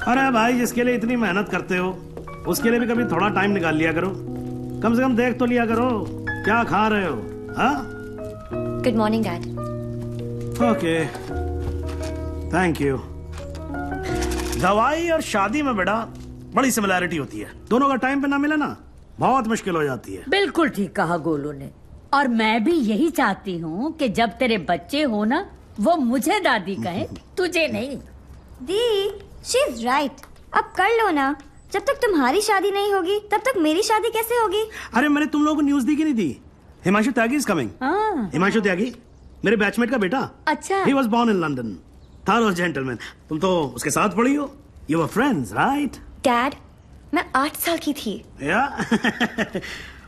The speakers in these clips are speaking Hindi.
अरे भाई, जिसके लिए इतनी मेहनत करते हो उसके लिए भी कभी थोड़ा टाइम निकाल लिया करो। कम से कम देख तो लिया करो क्या खा रहे हो। हाँ, good morning dad. Okay, thank you. दवाई और शादी में बेटा बड़ी सिमिलैरिटी होती है। दोनों का टाइम पे ना मिले ना बहुत मुश्किल हो जाती है। बिल्कुल ठीक कहा गोलू ने। और मैं भी यही चाहती हूँ कि जब तेरे बच्चे हो ना, वो मुझे दादी कहे, तुझे नहीं। दी, शी इज राइट। अब कर लो ना। जब तक तुम्हारी शादी नहीं होगी तब तक मेरी शादी कैसे होगी? अरे मैंने तुम लोगों को न्यूज दी कि नहीं दी? हिमांशु त्यागी इज कमिंग। हिमांशु त्यागी मेरे बैचमेट का बेटा। अच्छा। He was born in London. Thorough gentleman. तुम तो उसके साथ पढ़ी हो। You were friends, right? Dad, मैं 8 साल की थी। Yeah.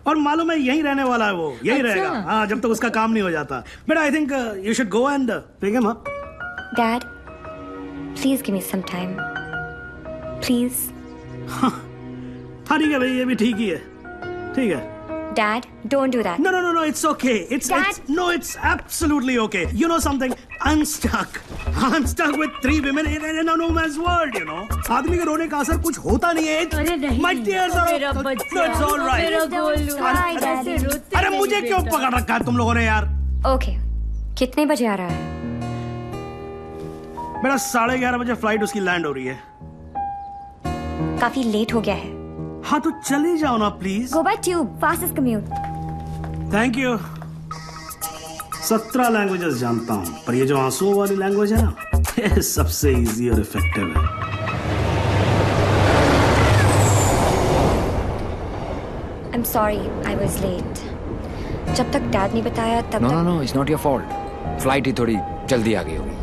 और मालूम है यहीं रहने वाला है वो, यहीं रहेगा। हाँ, जब तक उसका काम नहीं हो जाता। But I think you should go and pick him up. Dad, please give me some time. Please. हाँ ठीक है भाई, ये भी ठीक ही है। ठीक है। Dad, don't do that. No, it's okay. It's absolutely okay. You know something? I'm stuck with 3 women in a no man's world, you know. आदमी के रोने का असर कुछ होता नहीं है। अरे नहीं, My tears are... मेरा बच्चा, No, it's all right. मेरा गोलू, ऐसे रोते अरे नहीं मुझे क्यों बेटा। पकड़ रखा है तुम लोगों ने यार? Okay. कितने बजे आ रहा है? मेरा 11:30 बजे फ्लाइट उसकी लैंड हो रही है। काफी लेट हो गया है। हाँ तो चले जाओ ना please. Go by tube, fastest commute. Thank you. 17 languages जानता हूँ, पर ये जो आंसुओं वाली लैंग्वेज है ना, ये सबसे इजी और इफेक्टिव है। I'm sorry, I was late. जब तक डैड ने बताया तब तक... No, it's not your fault. Flight ही थोड़ी जल्दी आ गई होगी।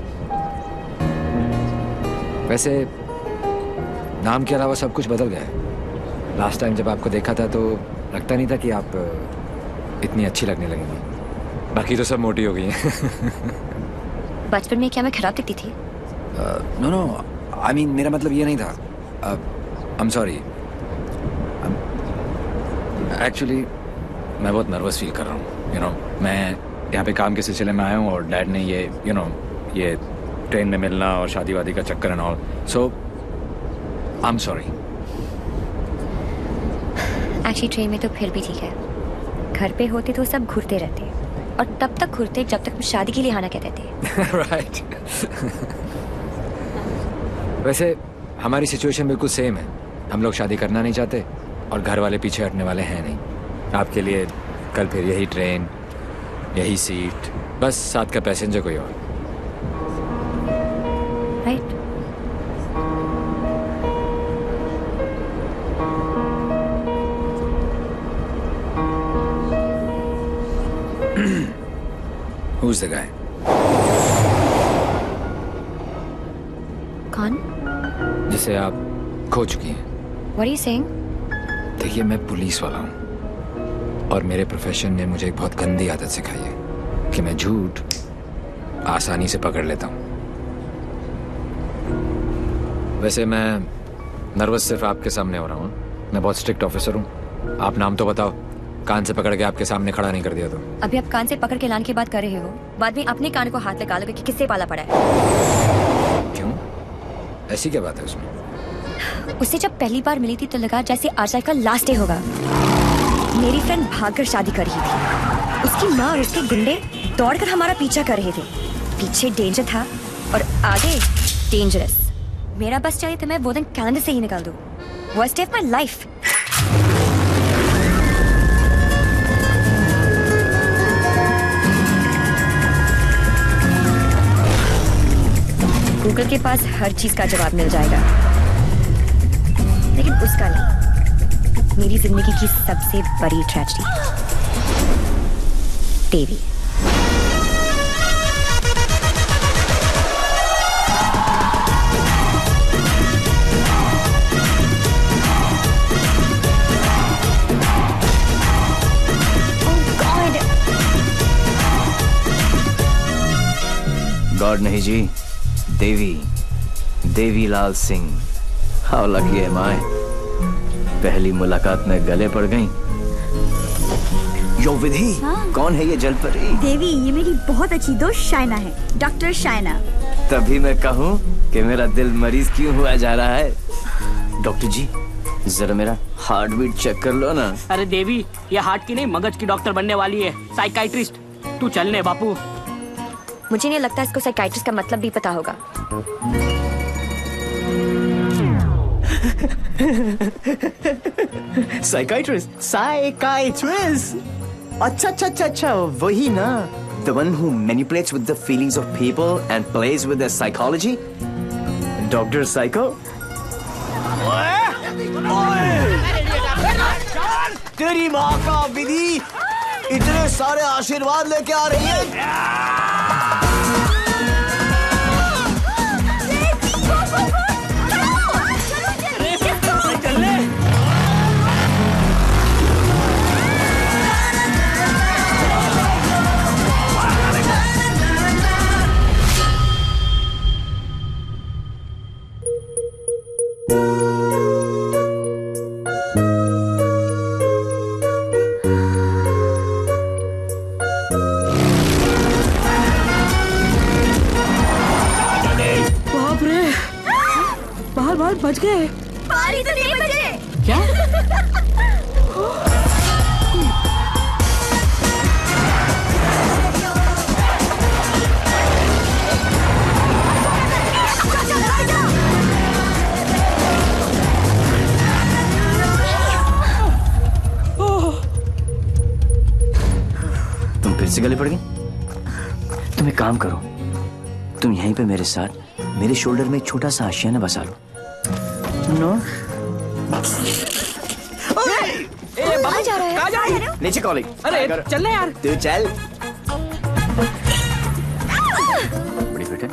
वैसे नाम के अलावा सब कुछ बदल गया है। लास्ट टाइम जब आपको देखा था तो लगता नहीं था कि आप इतनी अच्छी लगने लगेंगी। बाकी तो सब मोटी हो गई हैं। बचपन में क्या मैं खराब दिखती थी? नो, आई मीन मेरा मतलब ये नहीं था। I am sorry. एक्चुअली मैं बहुत नर्वस फील कर रहा हूँ। यू नो, मैं यहाँ पे काम के सिलसिले में आया हूँ और डैड ने ये ये ट्रेन में मिलना और शादी वादी का चक्कर and all, so I am sorry. Actually train में तो फिर भी ठीक है। घर पे होते तो सब घूरते रहते और तब तक घूरते जब तक शादी के लिए आना कहते थे। राइट। वैसे हमारी सिचुएशन बिल्कुल सेम है। हम लोग शादी करना नहीं चाहते और घर वाले पीछे हटने वाले हैं नहीं। आपके लिए कल फिर यही ट्रेन, यही सीट, बस साथ का पैसेंजर कोई और। राइट। Who's the guy? कौन? जिसे आप खो चुकी हैं। What are you saying? देखिए, मैं पुलिस वाला हूँ और मेरे प्रोफेशन ने मुझे एक बहुत गंदी आदत सिखाई है कि मैं झूठ आसानी से पकड़ लेता हूँ। वैसे मैं नर्वस सिर्फ आपके सामने हो रहा हूँ। मैं बहुत स्ट्रिक्ट ऑफिसर हूँ। आप नाम तो बताओ, कान से पकड़ के आपके सामने खड़ा नहीं कर दिया तो। अभी आप कान से पकड़ के लाने की बात कर रहे हो, बाद में अपने कान को हाथ लगा लोगे कि किससे पाला पड़ा है। क्यों? ऐसी क्या बात है उसमें? उससे जब पहली बार मिली थी तो लगा जैसे आज का लास्ट डे होगा। मेरी फ्रेंड भागकर शादी कर रही थी। उसकी माँ और उसके गुंडे दौड़कर हमारा पीछा कर रहे थे। पीछे डेंजर था और आगे डेंजरस। मेरा बस चाहिए तो मैं वो दिन कैलेंडर से ही निकाल दूं। Worst day of my life. Google के पास हर चीज का जवाब मिल जाएगा, लेकिन उसका नहीं। मेरी जिंदगी की सबसे बड़ी ट्रेजेडी, देवी। गॉड नहीं जी, Devi Lal Singh. How lucky M आई। पहली मुलाकात में गले पड़ गई। यो विधि, कौन है ये जलपरी? देवी, ये मेरी बहुत अच्छी दोस्त शाइना है, डॉक्टर शाइना। तभी मैं कहूँ कि मेरा दिल मरीज क्यों हुआ जा रहा है। डॉक्टर जी जरा मेरा हार्ट बीट चेक कर लो ना। अरे देवी, ये हार्ट की नहीं मगज की डॉक्टर बनने वाली है, साइकाइट्रिस्ट। तू चलने बापू। मुझे नहीं लगता इसको साइकाइट्रिस्ट का मतलब भी पता होगा। साइकाइट्रिस्ट अच्छा वही ना, the one who manipulates with the feelings of people and plays with their psychology, Dr. Psycho। तेरी माँ का विधि इतने सारे आशीर्वाद लेके आ रही है। बच गए। बारी तो नहीं बजे। क्या? तुम फिर से गले पड़ गए। तुम एक काम करो, तुम यहीं पे मेरे साथ मेरे शोल्डर में एक छोटा सा आशियाना बसा लो। नो कहाँ जा रहा है? कहाँ जा रहे हो? नीचे कॉलिंग। अरे चल ना यार। तू चल। बड़ी फिट है।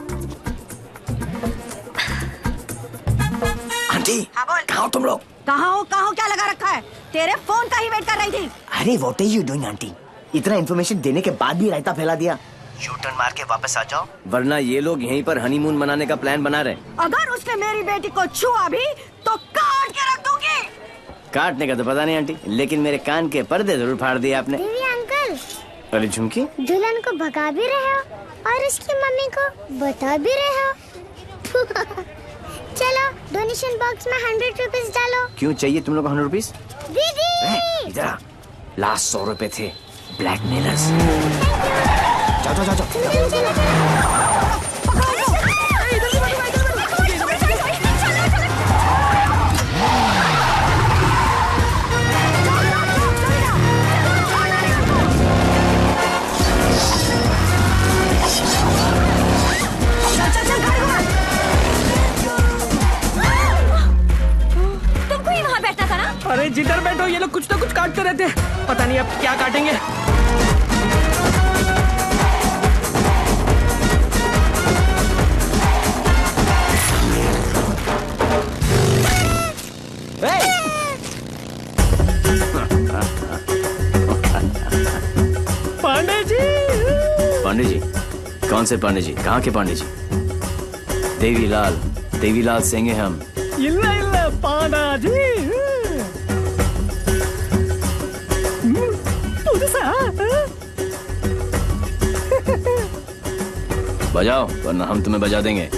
आंटी कहाँ हो तुम लोग? कहाँ हो क्या लगा रखा है? तेरे फोन का ही वेट कर रही थी। अरे what are you doing aunty? इतना इन्फॉर्मेशन देने के बाद भी रायता फैला दिया। यू टर्न मार के वापस आ जाओ, वरना ये लोग यहीं पर हनीमून मनाने का प्लान बना रहे। अगर उसने मेरी बेटी को छुआ भी तो काट के रख दूंगी। काटने का तो पता नहीं आंटी, लेकिन मेरे कान के पर्दे जरूर फाड़ दिए आपने। देवी अंकल, अरे झुमकी, दुल्हन को भगा भी रहे हो और उसकी मम्मी को बता भी रहे हो। चलो डोनेशन बॉक्स में 100 रुपीस डालो। क्यों चाहिए तुम लोग को 100 रुपीस? दीदी इधर आ, लास्ट 100 रुपए थे ब्लैकमेलर्स। जाओ जाओ जाओ। तुमको ही वहाँ बैठना था ना? अरे जिधर बैठो ये लोग कुछ ना कुछ काटते रहते हैं, पता नहीं अब क्या काटेंगे। पांडे जी। पांडे जी? कौन से पांडे जी? कहाँ के पांडे जी? देवीलाल सिंह हैं हम। इल्ला इल्ला पांडा जी। बजाओ वरना हम तुम्हें बजा देंगे।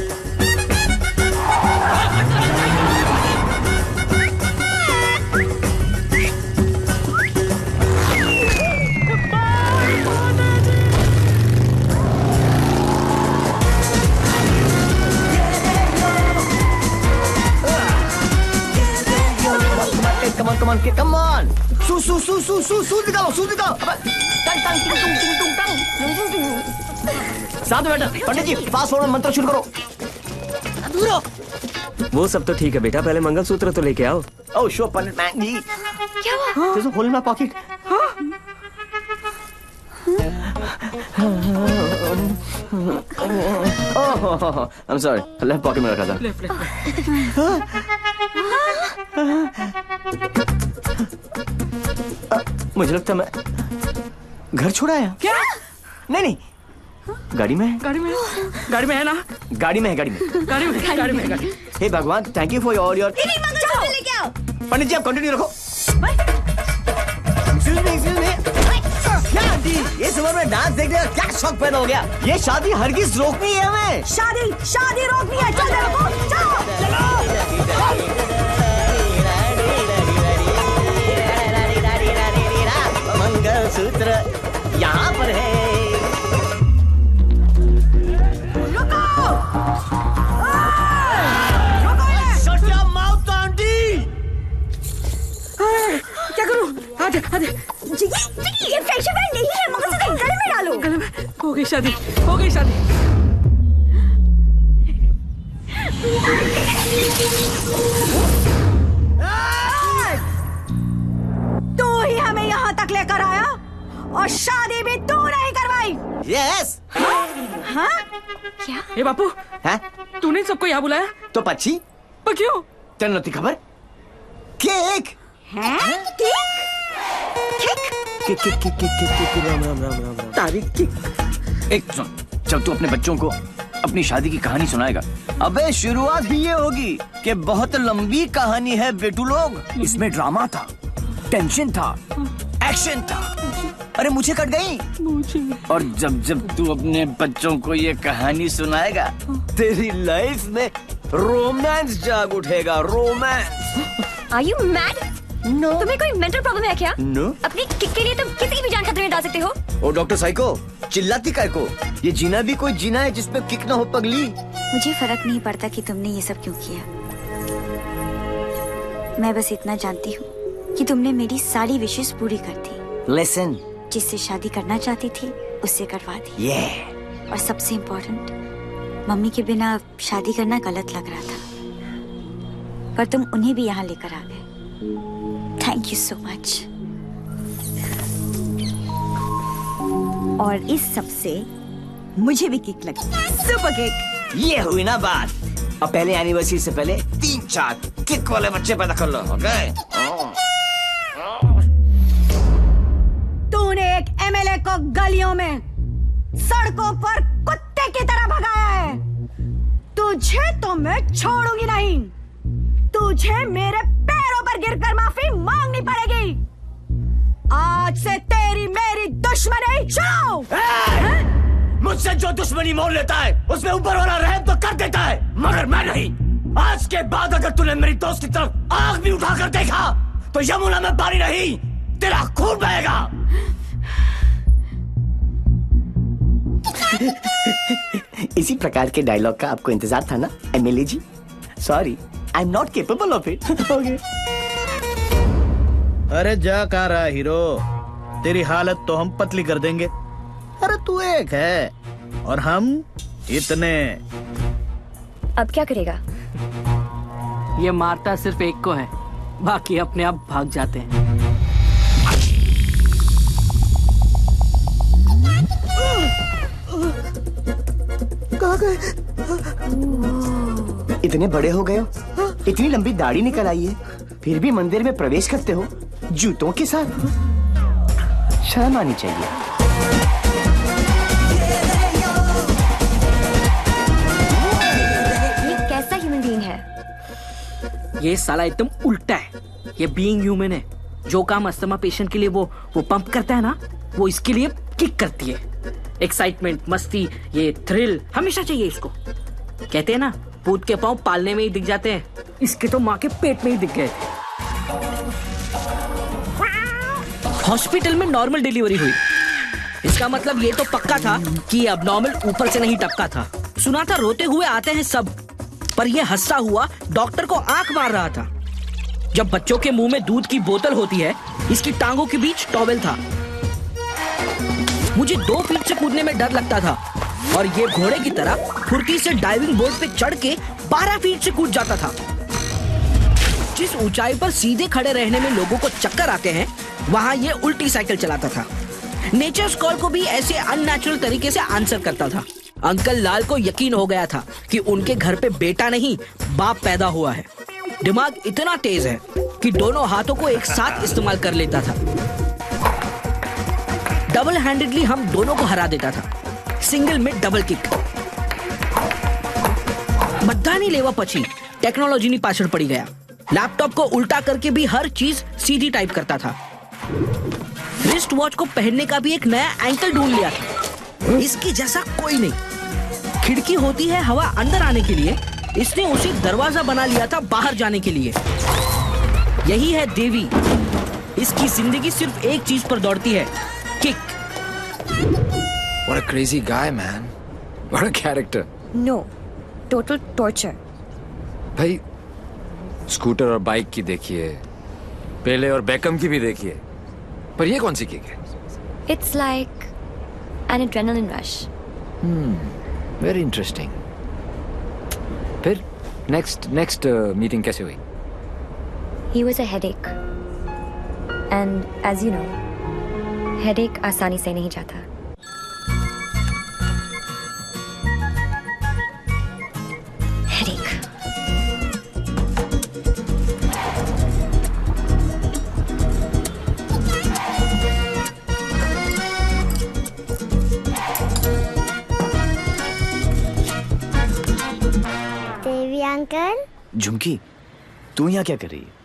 Come on. सूज निकालो। साथ में बैठा। पंडित जी फास्ट फॉरवर्ड मंत्र शुरू करो। वो सब तो ठीक है बेटा, पहले मंगलसूत्र तो लेके आओ। ओह शो पंडित मैन जी। क्या हुआ? There's a hole in my pocket. Oh, I'm sorry. Left pocket में रखा था। मुझे लगता मैं घर छोड़ आया। क्या? नहीं गाड़ी में है ना? गाड़ी में है। हे भगवान, thank you for all your. लेके आओ। पंडित जी आप कंटिन्यू रखो। Excuse me. आंटी, ये उम्र में डांस देखने का क्या शौक पैदा हो गया? ये शादी हरगिज रोकनी है हमें। शादी रोकनी है। चल बेवकूफ, मंगलसूत्र यहाँ पर है। क्या करूं? आधे ये फेशियल नहीं है, मंगलसूत्र गले में डालो। गले में हो गई शादी। तू ही हमें यहाँ तक लेकर आया और शादी भी तू नहीं करवाई। यस। हाँ? क्या? ए बापू, है? तूने सबको यहाँ बुलाया? तो पक्षी? पर क्यों? तेरे नती खबर? केक। हैं? केक? राम। तारीख केक। एक सुन, जब तू अपने बच्चों को अपनी शादी की कहानी सुनाएगा, अबे शुरुआत भी ये होगी कि बहुत लंबी कहानी है बेटू लोग। इसमें ड्रामा था, टेंशन था, एक्शन था। अरे मुझे कट गई। और जब तू अपने बच्चों को ये कहानी सुनाएगा, तेरी लाइफ में रोमांस जाग उठेगा। Romance. Are you mad? No. तुम्हें कोई मेंटल प्रॉब्लम है क्या? No. अपनी किक के लिए तुम किसी भी जान खतरे में डाल सकते हो। ओ डॉक्टर साइको, चिल्लाती काय को? ये जीना भी कोई जीना है जिसपे किक ना हो पगली। मुझे फर्क नहीं पड़ता कि तुमने ये सब क्यों किया। मैं बस इतना जानती हूँ कि तुमने मेरी सारी विशेष पूरी कर दी। लिसन, जिससे शादी करना चाहती थी उससे करवा दी। और सबसे इम्पोर्टेंट, मम्मी के बिना शादी करना गलत लग रहा था, पर तुम उन्हें भी यहाँ लेकर आ गए। Thank you so much. और इस सब से मुझे भी किक लगी। Super kick. ये हुई ना बात। अब पहले एनिवर्सरी से पहले 3-4 किक वाले बच्चे पैदा कर लो, ओके? तूने एक एमएलए को गलियों में, सड़कों पर कुत्ते की तरह भगाया है। तुझे तो मैं छोड़ूंगी नहीं। तुझे मेरे पैरों पर गिरकर माफी मांगनी पड़ेगी। आज से तेरी मेरी दुश्मनी शुरू। मुझसे जो दुश्मनी मोल लेता है उसमें ऊपर वाला रहम तो कर देता है, मगर मैं नहीं। आज के बाद अगर तूने मेरी दोस्त की तरफ आंख भी उठाकर देखा तो यमुना में पानी नहीं, तेरा खून बहेगा। इसी प्रकार के डायलॉग का आपको इंतजार था ना MLA ji? Sorry, I am not capable of it. अरे जा कहाँ रहा हीरो, तेरी हालत तो हम पतली कर देंगे। अरे तू एक है और हम इतने। अब क्या करेगा? ये मारता सिर्फ एक को है, बाकी अपने आप भाग जाते हैं। कहाँ गए? इतने बड़े हो गए हो, इतनी लंबी दाढ़ी निकल आई है, फिर भी मंदिर में प्रवेश करते हो जूतों के साथ। शर्म आनी चाहिए। ये कैसा ह्यूमन बीइंग है? ये साला एकदम उल्टा है। ये बीइंग ह्यूमन है। जो काम अस्थमा पेशेंट के लिए वो पंप करता है ना, वो इसके लिए किक करती है। एक्साइटमेंट, मस्ती, ये थ्रिल हमेशा चाहिए इसको। कहते हैं ना, भूत के पांव पालने में ही दिख जाते हैं। इसके तो माँ के पेट में ही दिख गए थे। हॉस्पिटल में नॉर्मल डिलीवरी हुई, इसका मतलब ये तो पक्का था कि अब नॉर्मल ऊपर से नहीं टपका था। सुना था रोते हुए आते हैं सब, पर ये हंसता हुआ डॉक्टर को आंख मार रहा था। जब बच्चों के मुंह में दूध की बोतल होती है, इसकी टांगों के बीच टॉवेल था। मुझे 2 फीट से कूदने में डर लगता था और ये घोड़े की तरह फुर्ती से डाइविंग बोर्ड पे चढ़ के 12 फीट से कूद जाता था। जिस ऊंचाई पर सीधे खड़े रहने में लोगों को चक्कर आते हैं, वहां ये उल्टी साइकिल चलाता था। नेचर्स कॉल को भी ऐसे अननेचुरल तरीके से आंसर करता था। अंकल लाल को यकीन हो गया था कि उनके घर पे बेटा नहीं बाप पैदा हुआ है। दिमाग इतना तेज है कि दोनों हाथों को एक साथ इस्तेमाल कर लेता था। डबल हैंडेडली हम दोनों को हरा देता था, सिंगल में डबल किक। बधानी लेवा पची टेक्नोलॉजी ની પાછળ પડી ગયા। लैपटॉप को उल्टा करके भी हर चीज सीधी टाइप करता था। रिस्ट वॉच को पहनने का भी एक नया एंकल ढूंढ लिया था। इसके जैसा कोई नहीं। खिड़की होती है हवा अंदर आने के लिए, इसने उसे दरवाजा बना लिया था बाहर जाने के लिए। यही है देवी। इसकी जिंदगी सिर्फ एक चीज पर दौड़ती है, kick. What a crazy guy, man. What a character. No, total torture. भाई स्कूटर और बाइक की देखिए, पेले और बेकम की भी देखिए, पर ये कौन सी किक है? It's like an adrenaline rush. Very interesting. फिर नेक्स्ट मीटिंग कैसे हुई? He was a headache. And as you know, headache आसानी से नहीं जाता। Headache. देवी अंकल। झुमकी, तू यहाँ क्या कर रही है?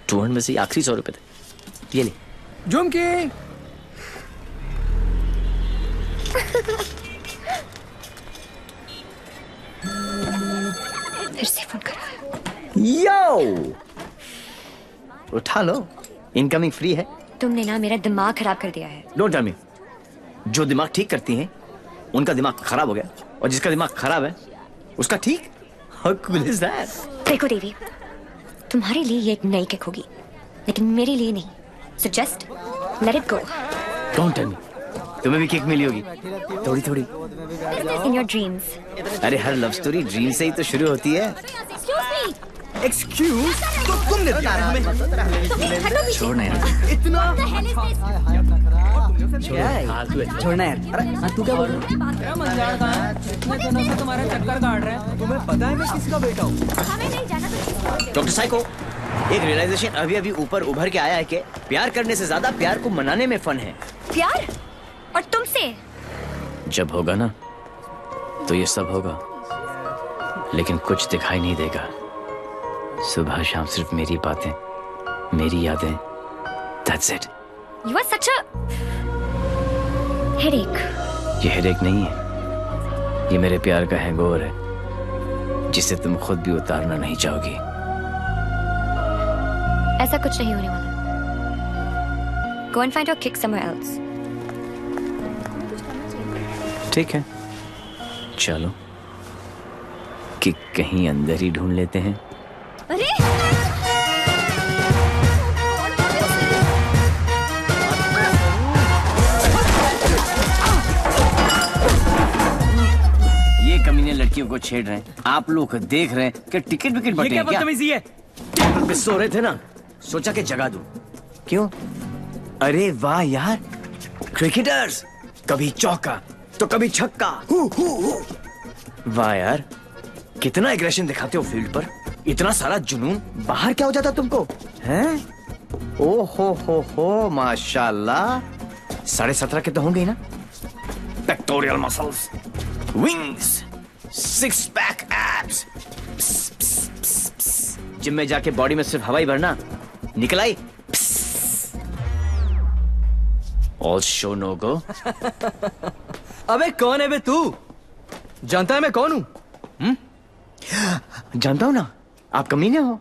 टूर में से आखिरी 100 रुपए थे, ये ले। झुमकी। फिर से फोन करा। यो, उठा लो, इनकमिंग फ्री है। तुमने ना मेरा दिमाग खराब कर दिया है। Don't tell me. जो दिमाग ठीक करती हैं उनका दिमाग खराब हो गया, और जिसका दिमाग खराब है उसका ठीक। How cool is that? देखो देवी, तुम्हारे लिए ये एक नई किक होगी, लेकिन मेरे लिए नहीं। So just let it go. Don't tell me. तुम्हें भी किक मिली होगी, थोड़ी थोड़ी। In your dreams. अरे हर लव स्टोरी ड्रीम से ही तो शुरू होती है। एक्सक्यूज, तो तुमने दिया हमें। छोड़ना यार। छोड़ना यार। अरे तू क्या बोल रहा है? तुम्हारे चक्कर काट रहे हैं। तुम्हें पता है मैं किसका बेटा हूँ? डॉक्टर साइको, एक रियलाइजेशन अभी अभी ऊपर उभर के आया है कि प्यार करने से ज्यादा प्यार को मनाने में फन है। प्यार? और तुमसे? जब होगा ना तो ये सब होगा, लेकिन कुछ दिखाई नहीं देगा। सुबह शाम सिर्फ मेरी बातें, मेरी यादें। That's it. You are such a headache. ये हेडेक नहीं है, ये मेरे प्यार का हैंगओवर है, जिसे तुम खुद भी उतारना नहीं चाहोगी। ऐसा कुछ नहीं होने वाला। Go and find your kick somewhere else. ठीक है, चलो किक कहीं अंदर ही ढूंढ लेते हैं। अरे! ये कमीने लड़कियों को छेड़ रहे हैं, आप लोग देख रहे हैं कि टिकट विकेट बटे हैं क्या? है? टेबल पे सो रहे थे ना, सोचा कि जगा दूं। क्यों? अरे वाह यार, क्रिकेटर्स, कभी चौका तो कभी छक्का। वाह यार, कितना एग्रेशन दिखाते हो फील्ड पर, इतना सारा जुनून। बाहर क्या हो जाता तुमको, हैं? ओ हो, माशाल्लाह। 17.5 के तो होंगे ना? Pectoral muscles, wings, 6 pack abs. Gym में जाके बॉडी में सिर्फ हवा ही भरना, निकल आई। ऑल शो नो गो। अबे कौन है बे तू? जानता है मैं कौन हूँ? जानता हूं ना, आप कमीने हो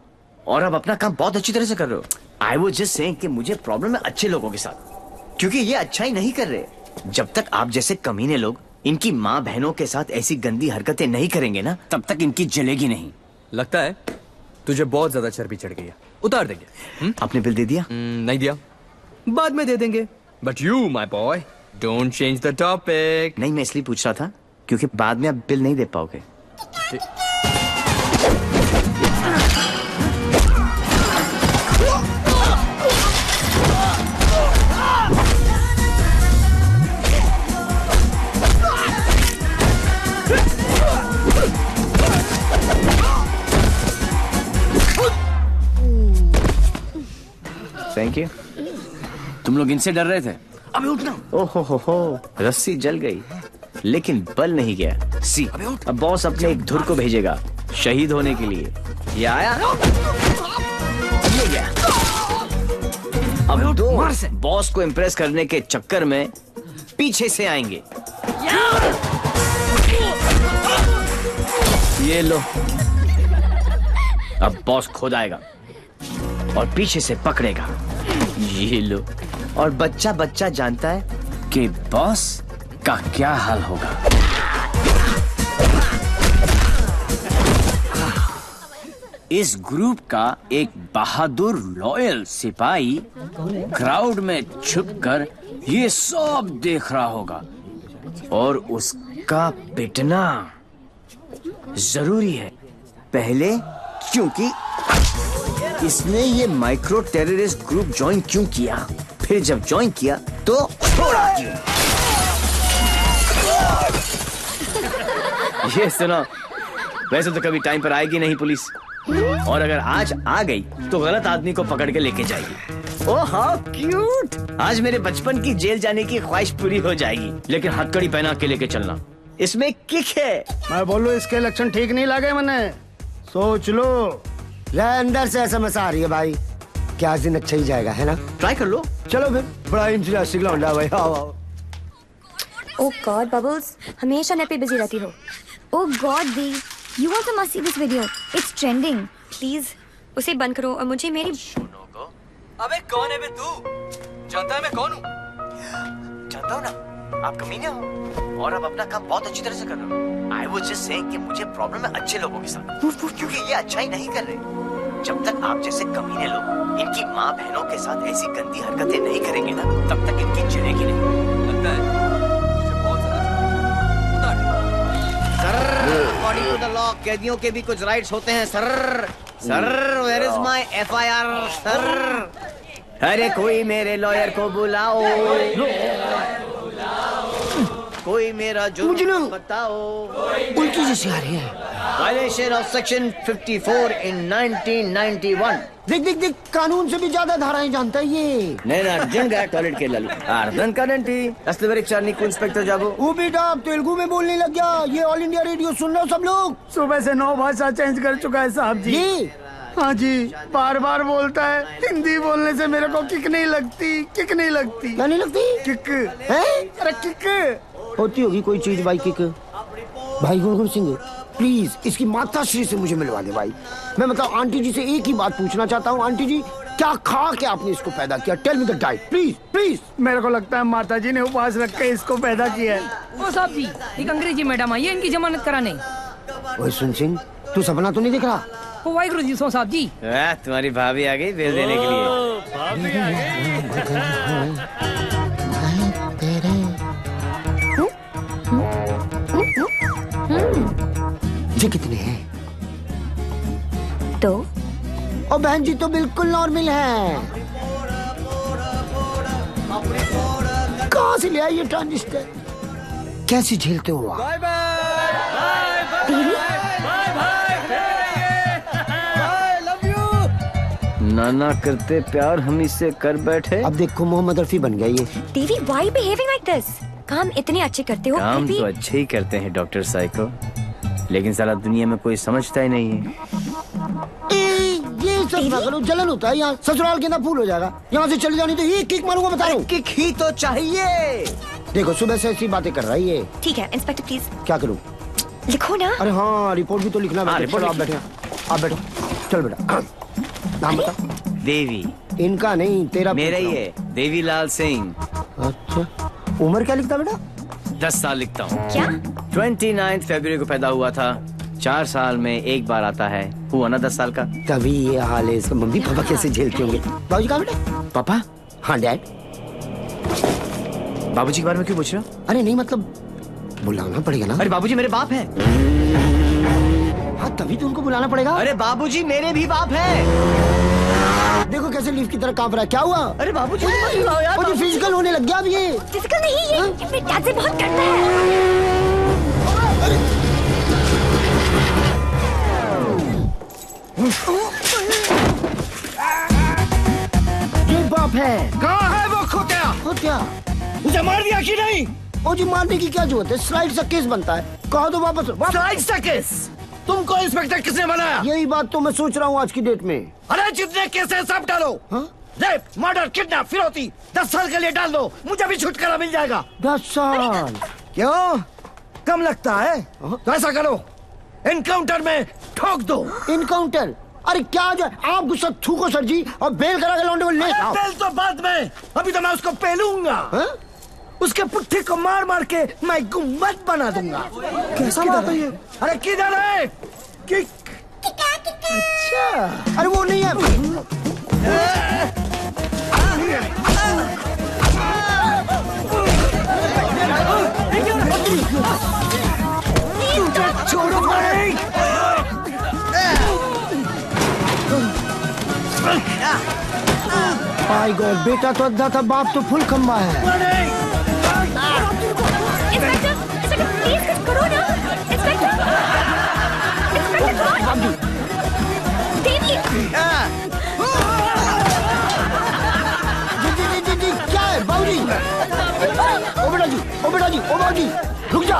और आप अपना काम बहुत अच्छी तरह से कर रहे हो। आई वाज जस्ट सेइंग कि मुझे प्रॉब्लम है अच्छे लोगों के साथ, क्योंकि ये अच्छा ही नहीं कर रहे। जब तक आप जैसे कमीने लोग इनकी माँ बहनों के साथ ऐसी गंदी हरकतें नहीं करेंगे ना, तब तक इनकी जलेगी नहीं। लगता है तुझे बहुत ज्यादा चर्बी चढ़ गई है। उतार देंगे। आपने बिल दे दिया? नहीं दिया, बाद में दे देंगे। But you my boy don't change the topic. नहीं, मैं इसलिए पूछ रहा था क्योंकि बाद में आप बिल नहीं दे पाओगे। Thank you. तुम लोग इनसे डर रहे थे? अबे उठना। ओहो हो, रस्सी जल गई। लेकिन बल नहीं गया। सी, अब बॉस अपने एक धुर को भेजेगा शहीद होने के लिए। ये आया, ये गया। अब दो बॉस को इम्प्रेस करने के चक्कर में पीछे से आएंगे। ये लो, अब बॉस खुद आएगा और पीछे से पकड़ेगा। ये लो, और बच्चा बच्चा जानता है कि बॉस का क्या हाल होगा। इस ग्रुप का एक बहादुर लॉयल सिपाही क्राउड में छुपकर ये सब देख रहा होगा और उसका पिटना जरूरी है। पहले क्योंकि इसने ये माइक्रो टेररिस्ट ग्रुप ज्वाइन क्यों किया, फिर जब ज्वाइन किया तो छोड़ा क्यों। ये सुनो, वैसे तो कभी टाइम पर आएगी नहीं पुलिस, और अगर आज आ गई तो गलत आदमी को पकड़ के लेके जाएगी। ओह हाउ क्यूट, आज मेरे बचपन की जेल जाने की ख्वाहिश पूरी हो जाएगी। लेकिन हथकड़ी पहना के लेके चलना, इसमें किक है। मैं बोलूं इसके लक्षण ठीक नहीं लगे मैंने, सोच लो। अंदर से एसएमएस आ रही है भाई, क्या दिन अच्छा ही जाएगा, है ना? ट्राई कर लो। चलो फिर, बड़ा इंटरेस्टिंग लौंडा भाई। आओ आओ। ओह गॉड बबल्स, हमेशा नेट पे बिजी रहती हो। ओह गॉड दी, you also must see this video, it's trending. Please उसे बंद करो और मुझे मेरी। अबे कौन है बे तू? जानता है मैं कौन हूँ? जानता हूँ ना, आप कमीने हो और आप अपना काम बहुत अच्छी तरह से कर रहे हो। आई वाज जस्ट सेइंग कि मुझे प्रॉब्लम है अच्छे लोगों के साथ, क्योंकि ये अच्छा ही नहीं कर रहे। जब तक आप जैसे कमीने लोग इनकी माँ बहनों के साथ ऐसी गंदी हरकतें नहीं करेंगे ना, तब तक इनकी जलेगी नहीं। लगता है मुझे बहुत अकॉर्डिंग टू द लॉ कैदियों के भी कुछ राइट्स होते हैं sir. Sir where is my FIR sir? अरे कोई मेरे लॉयर को बुलाओ, कोई मेरा जुर्म बताओ। उल्टी जैसी आ रही है। वायलेशन ऑफ सेक्शन 54 इन 1991। देख देख देख, कानून से भी ज्यादा धाराएं जानता है ये। నేను అర్జున్ గా టాయిలెట్ కి వెళ్ళాలి అర్థం కాదండి అసలు వరకు చార్ నీకు ఇన్స్పెక్టర్ जाबो। वो बेटा तेलुगु में बोलने लग गया। ये ऑल इंडिया रेडियो सुन रहे हो सब लोग? सुबह से 9 भाषा चेंज कर चुका है साहब जी। ये हाँ जी, बार बार बोलता है। हिंदी बोलने से मेरे को किक नहीं लगती, किक नहीं लगती। क्या नहीं लगती? किक है? अरे किक होती होगी कोई चीज भाई किक। भाई गुरु सिंह प्लीज इसकी माता श्री से मुझे मिलवा दे भाई। मैं मतलब आंटी जी से एक ही बात पूछना चाहता हूँ। आंटी जी, क्या खा के आपने इसको पैदा किया? Tell me the diet please please. मेरे को लगता है माता जी ने उपवास रख के इसको पैदा किया है। ओ साहब जी, एक अंग्रेजी मैडम आई है इनकी जमानत कराने। ओए सुन सिंह, तू सपना तो नहीं देख रहा? ओ वाहिगुरु जी सो साहब जी। तुम्हारी भाभी आ गई बिल देने के लिए। ये कितने हैं? 2। और बहन जी तो बिल्कुल नॉर्मल है। कहाँ से ले आई ये ट्रांजिस्टर? कैसे झेलते हो आप? नाना करते प्यार हम इससे कर बैठे। अब देखो मोहम्मद रफी बन गया ये। देवी व्हाई बिहेविंग लाइक दिस? काम इतने अच्छे करते हो काम फिर तो भी। अच्छे ही करते हैं डॉक्टर साइको, लेकिन साला दुनिया में कोई समझता ही नहीं है। ये सब ना करो, जलन होता है यहाँ। ससुराल के अंदर फूल हो जाएगा। यहाँ से चली जानी तो ये किक मारूंगा, बता रहा हूँ। किक ही तो चाहिए। देखो सुबह से ऐसी बातें कर रहा है ये। ठीक है इंस्पेक्टर प्लीज क्या करूँ? लिखो ना। अरे हाँ, रिपोर्ट भी तो लिखना है। रिपोर्ट आप बैठे, आप बैठो। चल बेटा, नाम बता। देवी। इनका नहीं, तेरा मेरा ही है, देवीलाल सिंह। अच्छा, उम्र क्या लिखता बेटा? 10 साल लिखता हूँ। क्या? 29 फरवरी को पैदा हुआ था। 4 साल में एक बार आता है। हुआ ना 10 साल का। तभी ये हाल है इसका। मम्मी पापा कैसे झेलते होंगे? बाबूजी कहाँ बेटा? पापा? हाँ डैड। बाबूजी के बारे में क्यों पूछ रहे हो? अरे नहीं मतलब बुलाना पड़ेगा ना। अरे बाबूजी मेरे बाप है। हाँ तभी तो उनको बुलाना पड़ेगा। अरे बाबूजी मेरे भी बाप है। देखो कैसे लीफ की तरह कांप रहा है। क्या हुआ? अरे बाबूजी मत बुलाओ यार। मुझे फिजिकल होने लग गया अब ये। फिजिकल नहीं, ये अपने डैड से बहुत करता है। ये बाप है। कहाँ है वो खोतिया? खोतिया उसे मार दिया कि नहीं? ओ जी मारने की क्या जरूरत है, स्लाइड सा केस बनता है, कहो तो वापस स्लाइड सा केस? तुमको इंस्पेक्टर किसने बनाया? यही बात तो मैं सोच रहा हूँ आज की डेट में। अरे जितने केस है सब डालो। रेप, मर्डर, किडनैप, फिरौती 10 साल के लिए डाल दो, मुझे भी छुटकारा मिल जाएगा। 10 साल? क्यों कम लगता है? तो ऐसा करो, एनकाउंटर में ठोक दो। इनकाउंटर? अरे क्या जो आप गुस्सा थूको सर जी और बेल करा के लौंडे को ले आओ। बेल तो बाद में, अभी तो मैं उसको पेलूंगा। उसके पुट्ठे को मार मार के मैं गुम्बद बना दूंगा। कैसा बात है ये? अरे किधर है? अच्छा, अरे वो नहीं है। छोड़ो भाई। माय गॉड, बेटा तो अद्धा था, बाप तो फुल खंबा है। इंस्पेक्टर, प्लीज कुछ करो ना। इंस्पेक्टर, जी, क्या है बाबूजी? ओ बेटा जी, रुक जा।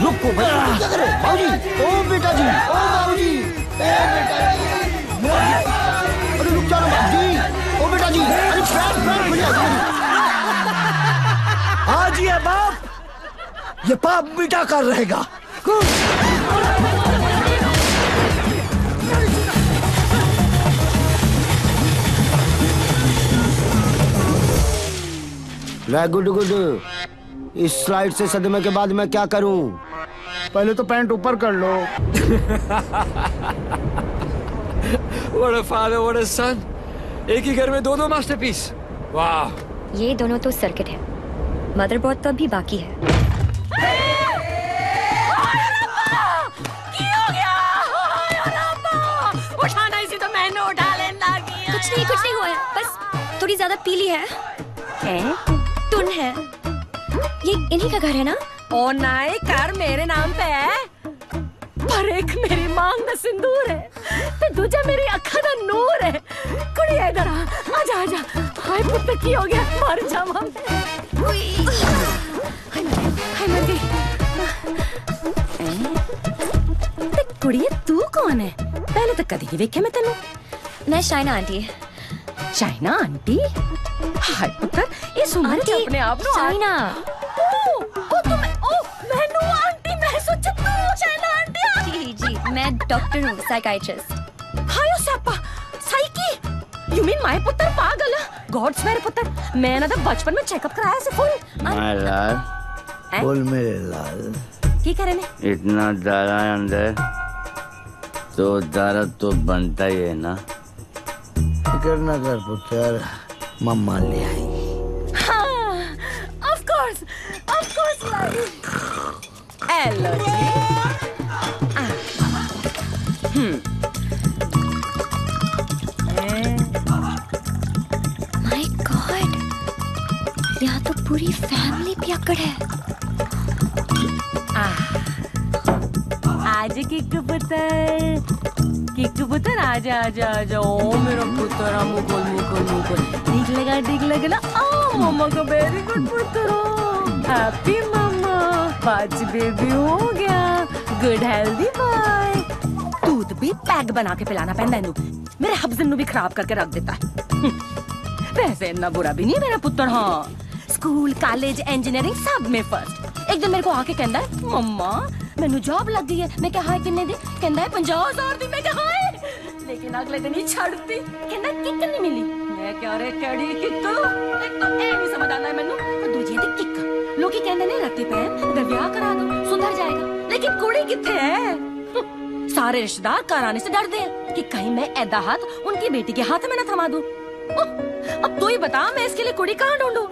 रुको भाई, क्या करे बाबूजी? ओ बेटा जी, ओ बाबूजी, ए बेटा जी, अरे रुक जा ना बाबूजी। ओ बेटा जी, अरे पैर खुल जा। आज ये बाप, ये पाप मिटा कर रहेगा। गुड इस स्लाइड से सदमे के बाद मैं क्या करूं? पहले तो पैंट ऊपर कर लो। What a father, what a son. एक ही घर में दो मास्टरपीस। वाह। ये दोनों तो सर्किट है, मदरबोर्ड तो अभी बाकी है। उठाना इसी तो मैंने उठा लेना किया। कुछ नहीं हुआ है, बस थोड़ी ज्यादा पीली है। टुन है, ये इन्हीं का घर है ना? ओ नाई, घर मेरे नाम पे है, पर एक मेरी मांग दा सिंदूर है, ते दूजा मेरी अखा दा नूर है। कुड़ी इधर आजा आजा। हाय पुत्र की हो गया, मर जावा मैं। हाय मर गई। ते कुड़िए तू कौन है? पहले तो कदी नहीं देखे मैं तेनू। मैं शाइना आंटी। शाइना आंटी? हाय पुत्र, ये सुन के अपने आप नु शाइना। ओ तुम मैनू आंटी, मैं सोचा तू शाइना आंटी। जी, मैं डॉक्टर हूँ, साइकाइट्रिस्ट। हायो सप्पा, साइकी। यू मीन माय पुत्र पागल है? गॉड्स मेरे पुत्र, मैं ना तो बचपन में चेकअप कराया से फुल। माय लाल, बोल मेरे लाल। की करे ने? इतना दारा अंदर तो दारा तो बनता ही है ना। फिकर ना कर पुत्र, मम्मा ले आई। हाँ, of course लाई। हेलो जी। माय गॉड, यहाँ तो पूरी फैमिली पियक्कड़ है। आज किक पुत्र आजा आजा आजा। ओ मेरा पुत्र, मुकुल ठीक लगा ना। ओ मम्मा का वेरी गुड पुत्र, हैप्पी मम्मा, 5 बेबी हो गया, गुड हेल्दी बॉय। दूध भी पैक बना के पिलाना पैंदा इनू, मेरे हब्जन नु भी खराब करके रख देता है। वैसे इतना बुरा भी नहीं है मेरा पुत्र। हाँ, स्कूल कॉलेज इंजीनियरिंग सब में फर्स्ट। एक दिन मेरे को आके कहता है, मम्मा मैनू जॉब लग गई है। मैं क्या हाय किन्ने दी? कहता है 50,000 दी। मैं क्या हाय, लेकिन अगले दिन ही छड़ती। कहता किक नहीं मिली। मैं क्या रे कड़ी किक, एक तो ए नहीं समझ आता है मैनू, और दूजी दी किक। लोग कहते ने रत्ती पैन अगर ब्याह करा दो सुधर जाएगा, लेकिन कुड़ी किथे है? सारे रिश्तेदार कराने से डरते हैं कि कहीं मैं ऐदा हाथ उनकी बेटी के हाथ में न थमा दूं। अब तू ही बता, मैं इसके लिए कुड़ी कहाँ ढूंढूं?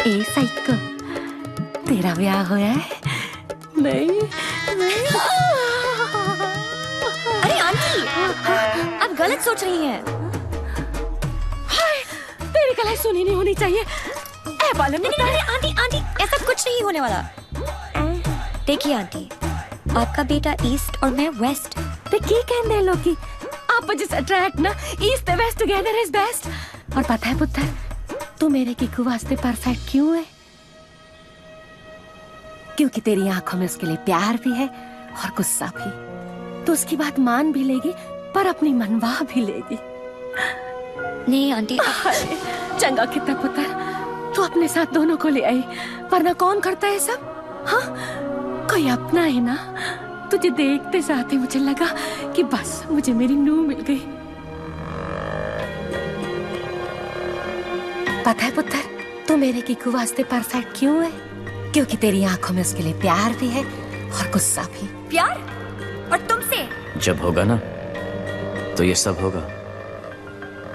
ए साइको, तेरा ब्याह होया है? नहीं। अरे आंटी, आप गलत सोच रही हैं। हाय, मेरी कलाई सुनी नहीं होनी चाहिए। ए बालम नहीं आंटी आंटी ऐसा कुछ नहीं होने वाला। देखिए आंटी, आपका बेटा ईस्ट और मैं वेस्ट। ते की कहंदे लोगी आपस अट्रैक्ट ना, ईस्ट ते वेस्ट टुगेदर इज बेस्ट। और पता है पुत्र, तू मेरे किकू वास्ते परफेक्ट क्यों है? क्योंकि तेरी आंखों में उसके लिए प्यार भी है और गुस्सा भी। तो उसकी बात मान भी लेगी पर अपनी मनवा भी लेगी। नहीं आंटी। चंगा कितना पुत्र, तू अपने साथ दोनों को ले आई, वरना कौन करता है सब? हाँ, कोई अपना है ना। तुझे देखते साथ ही मुझे लगा कि बस मुझे मेरी नूह मिल गई। पता है पुत्र, तू मेरे किकू वास्ते परफेक्ट क्यों है? क्योंकि तेरी आंखों में उसके लिए प्यार भी है और गुस्सा भी। प्यार? और तुमसे? जब होगा ना तो ये सब होगा,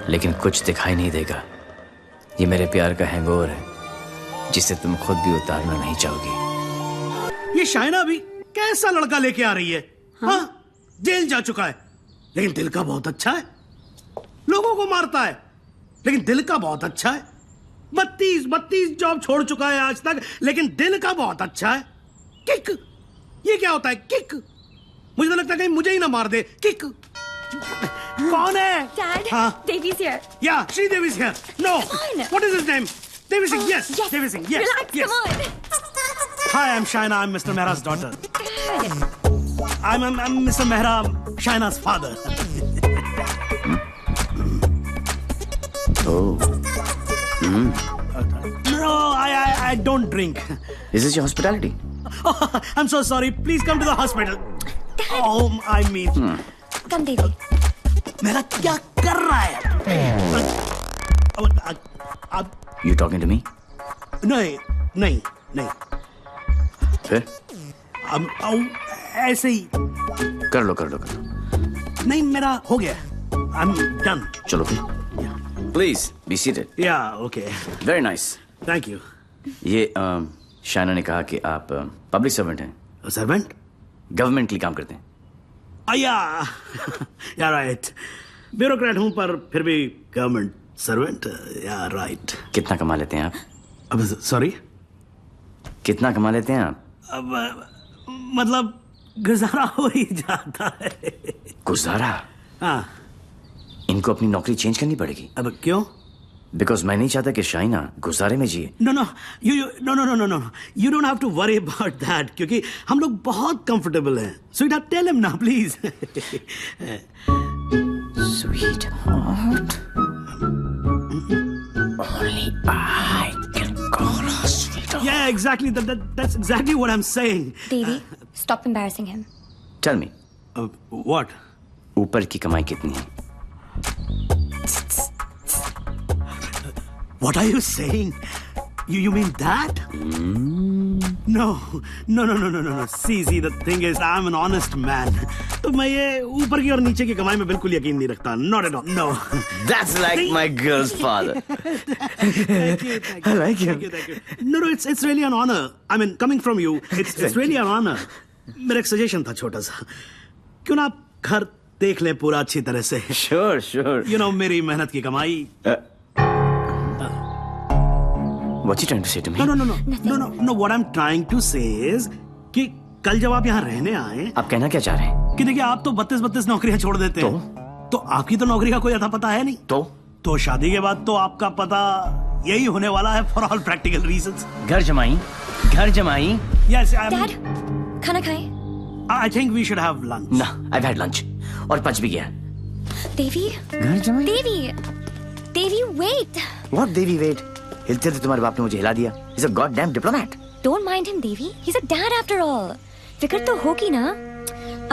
लेकिन कुछ दिखाई नहीं देगा। ये मेरे प्यार का हैंगओवर है जिसे तुम खुद भी उतारना नहीं चाहोगी। ये शाइना भी कैसा लड़का लेके आ रही है? हाँ, जेल जा चुका है लेकिन दिल का बहुत अच्छा है। लोगों को मारता है लेकिन दिल का बहुत अच्छा है। 32 जॉब छोड़ चुका है आज तक, लेकिन दिल का बहुत अच्छा है। किक, ये क्या होता है किक? मुझे तो लगता है कहीं मुझे ही ना मार दे। किक कौन है? Dad, हाँ? Devi's here. Yeah, Sridevi is here. No. What is his name? Devi Singh. Yes. Devi Singh. Yes. Relax, yes. come on. Hi, I'm Shaina. I'm Mr. Mehra's daughter. I'm Mr. Mehra, Shaina's father. Oh. No, I don't drink. Is this your hospitality? Oh, I'm so sorry. Please come to the hospital. Oh, I mean. Come, Devi. मेरा क्या कर रहा है? You talking to me? नहीं। फिर? ऐसे ही। कर लो। नहीं, मेरा हो गया। I'm done. चलो फिर। Please be seated. Yeah, okay. Very nice. Thank you. ये शाइना ने कहा कि आप पब्लिक सर्वेंट हैं। सर्वेंट? गवर्नमेंट के लिए काम करते हैं। या राइट। ब्यूरोक्रेट हूं पर फिर भी गवर्नमेंट सर्वेंट। या राइट। कितना कमा लेते हैं आप? अब सॉरी, कितना कमा लेते हैं आप? अब मतलब गुजारा हो ही जाता है। गुजारा? हाँ। इनको अपनी नौकरी चेंज करनी पड़ेगी। अब क्यों? बिकॉज मैं नहीं चाहता कि शाइना गुजारे में जिए। No, you don't have to worry about that, क्योंकि हम लोग बहुत कंफर्टेबल हैं। स्वीटहार्ट, टेल हिम ना please. Sweetheart, only I can call her sweetheart. Yeah, exactly. That's exactly what I'm saying. Devi, stop embarrassing him. Tell me. What? ऊपर की कमाई कितनी है? What are you saying? You mean that? No. See, the thing is, I'm an honest man. तो मैं ये ऊपर की और नीचे की कमाई में बिल्कुल यकीन नहीं रखता. Not at all. No. That's like my girl's father. Thank you. I like him. Thank you. No, it's really an honor. I mean, coming from you, it's really an honor. मेरा एक सजेशन था छोटा सा. क्यों ना आप घर देख ले पूरा अच्छी तरह से. Sure. You know, मेरी मेहनत की कमाई. What you trying to say to me? No. What I'm trying to say is कि कल जब आप यहाँ रहने आए, आप कहना क्या चाह रहे हैं? कि देखिए आप तो 32 नौकरियां छोड़ देते हैं। तो आपकी तो नौकरी का कोई अता पता है नहीं। तो शादी के बाद तो आपका पता यही होने वाला है फॉर ऑल प्रैक्टिकल रीजंस। घर जमाई। Yes, Dad, खाना खाएं? I think we should have lunch. No, I've had lunch और पच भी गया। Devi, घर जमाई? Devi, wait. What Devi, wait? हिलते थे तुम्हारे बाप ने मुझे हिला दिया। He's a goddamn diplomat. Don't mind him, Devi. He's a dad after all. फिक्र तो होगी ना।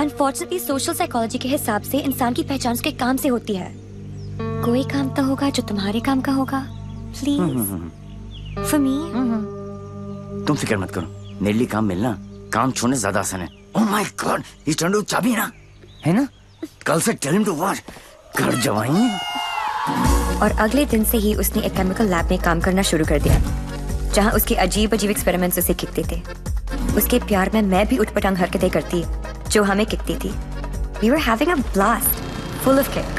Unfortunately, social psychology के हिसाब से इंसान की पहचान उसके काम से होती है। कोई काम तो होगा जो तुम्हारे काम का होगा। Please. For me. तुम फिक्र मत करो। मेरे लिए काम मिलना काम छोड़ने से ज्यादा आसान है। Oh my God, he's trying to चाबी ना, है ना? कल से tell him to what? घर जमाई। और अगले दिन से ही उसने एक केमिकल लैब में काम करना शुरू कर दिया, जहां उसके अजीब एक्सपेरिमेंट्स उसे किकते थे। उसके प्यार में मैं भी उठपटांग हरकतें करती जो हमें किकती थी। We were having a blast, full of kick.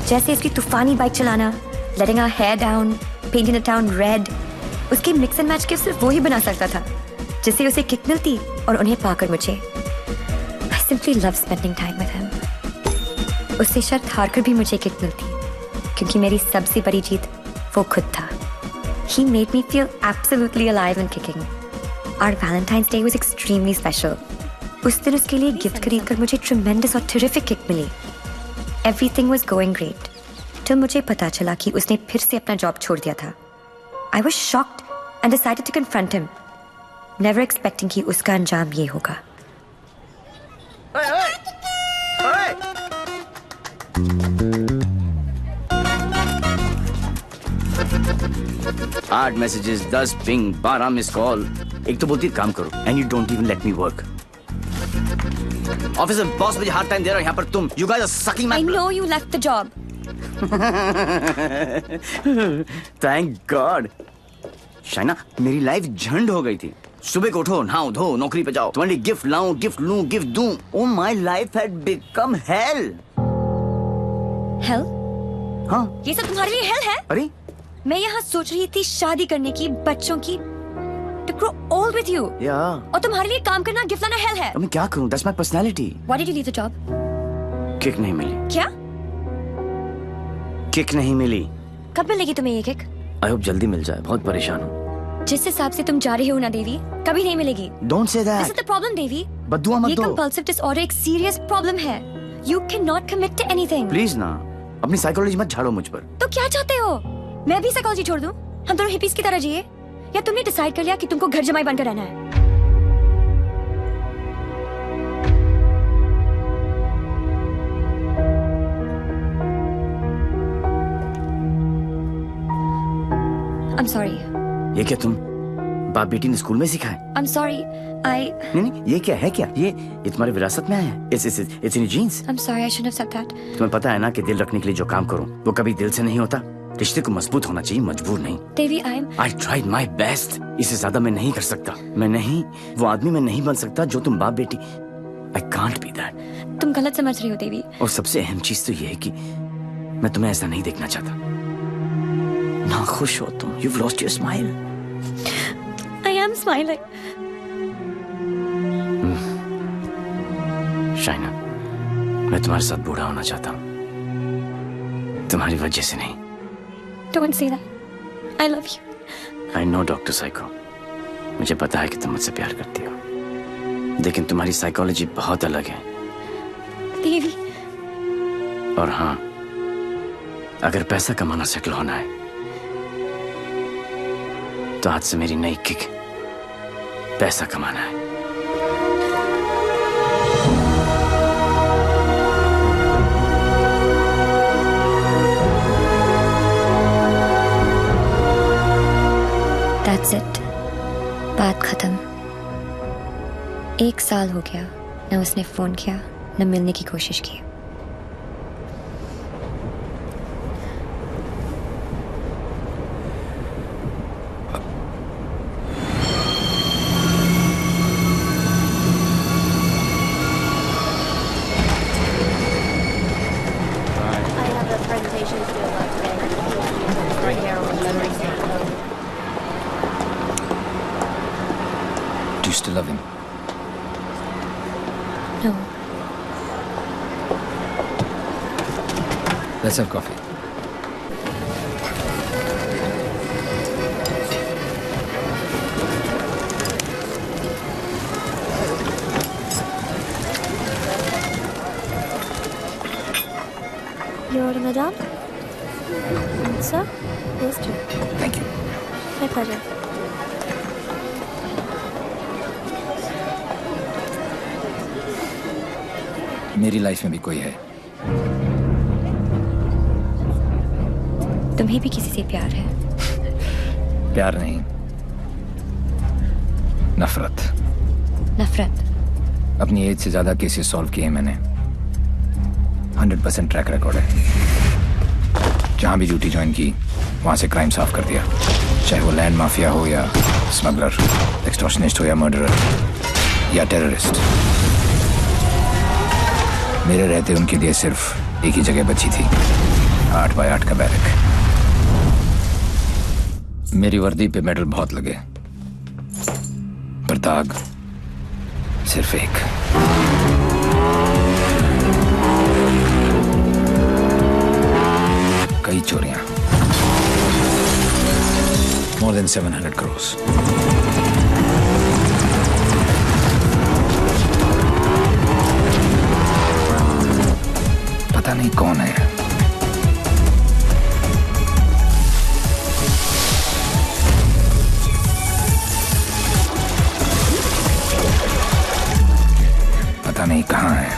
जैसे इसकी तूफानी बाइक चलाना, letting our hair down, painting the town red. उसके मिक्स एंड मैच के सिर्फ वो ही बना सकता था जिससे उसे किक मिलती और उन्हें पाकर मुझे। I simply love spending time with him। उससे शर्त हारकर भी मुझे किक मिलती क्योंकि मेरी सबसे बड़ी जीत वो खुद था। He made me feel absolutely alive and kicking। Our Valentine's Day was extremely special। उस दिन उसके लिए गिफ्ट खरीदकर मुझे tremendous और terrific kick milli. Everything was going great till मुझे पता चला कि उसने फिर से अपना जॉब छोड़ दिया था। I was shocked and decided to confront him, never expecting कि उसका अंजाम ये होगा। आठ मैसेजेस, 10 पिंग, 12 मिस कॉल। एक तो बोलती काम करो and you don't even let me work. Office में बॉस मुझे हार्ड टाइम दे रहा है, यहाँ पर तुम you guys are sucking my. I know you left the job। Thank god. Shaina, मेरी लाइफ झंड हो गई थी। सुबह को उठो, नहाओ धो, नौकरी पे जाओ, तुम्हारे लिए गिफ्ट लाऊं, गिफ्ट लूं, गिफ्ट दूं। Oh my life had become hello. Hello? हाँ, ये सब तुम्हारे लिए हेल है? अरे मैं यहाँ सोच रही थी शादी करने की, बच्चों की, to grow old with you। और तुम्हारे लिए काम करना, गिफ्ट लाना हेल है। अब मैं क्या करूं? That's my personality। Why did you leave the job? Kick नहीं मिली। क्या? किक नहीं मिली। कब मिलेगी तुम्हें ये किक? आई होप जल्दी मिल जाए, बहुत परेशान हूँ। जिस हिसाब से तुम जा रही हो ना देवी, कभी नहीं मिलेगी। Don't say that। This is the problem देवी। बद्दुआ मत ये दो। compulsive disorder एक serious problem है। You cannot commit to anything। Please ना, अपनी साइकोलॉजी मत झाड़ो मुझ पर। तो क्या चाहते हो? मैं भी साइकोलॉजी छोड़ दूं? हम दोनों हिपीज की तरह जिए? या तुमने डिसाइड कर लिया कि तुमको घर जमाई बनकर रहना है? I'm sorry। ये क्या तुम बाप बेटी ने स्कूल में सिखाया? I'm sorry। नहीं, ये क्या है? क्या ये तुम्हारी विरासत में आया है? It's in your genes। I'm sorry, I shouldn't have said that। तुम्हें पता है ना कि दिल रखने के लिए जो काम करूं वो कभी दिल से नहीं होता। रिश्ते को मजबूत होना चाहिए, मजबूर नहीं। देवी, I tried my best। इससे ज्यादा मैं नहीं कर सकता। मैं नहीं, वो आदमी मैं नहीं बन सकता जो तुम बाप बेटी। I can't be that। तुम गलत समझ रही हो देवी। और सबसे अहम चीज तो ये है कि मैं तुम्हें ऐसा नहीं देखना चाहता। ना खुश हो तुम। You've lost your smile। I am smiling। Shaina, मैं तुम्हारे साथ बूढ़ा होना चाहता हूँ, तुम्हारी वजह से नहीं। Don't say that। I love you। I know doctor psycho, मुझे पता है कि तुम मुझसे प्यार करती हो, लेकिन तुम्हारी साइकोलॉजी बहुत अलग है। देवी। और हाँ, अगर पैसा कमाना सेटल होना है तो आज से मेरी नई किक पैसा कमाना है। That's it। बात खत्म। 1 साल हो गया, न उसने फोन किया, न मिलने की कोशिश की। Do you still love him? No। Let's have coffee। You're madam? Sir? Yes, sir। Thank you। My pleasure। मेरी लाइफ में भी कोई है। तुम्हें भी किसी से प्यार है? प्यार नहीं, नफरत। नफरत? अपनी एज से ज्यादा केसेस सॉल्व किए हैं मैंने। 100% ट्रैक रिकॉर्ड है। जहां भी ड्यूटी ज्वाइन की वहां से क्राइम साफ कर दिया, चाहे वो लैंड माफिया हो या स्मगलर, एक्सटॉर्शनिस्ट हो या मर्डरर या टेररिस्ट। मेरे रहते उनके लिए सिर्फ एक ही जगह बची थी, 8 by 8 का बैरक। मेरी वर्दी पे मेडल बहुत लगे, पर दाग सिर्फ एक। कई चोरियां, more than 700 crores। पता नहीं कौन है। पता नहीं कहाँ है।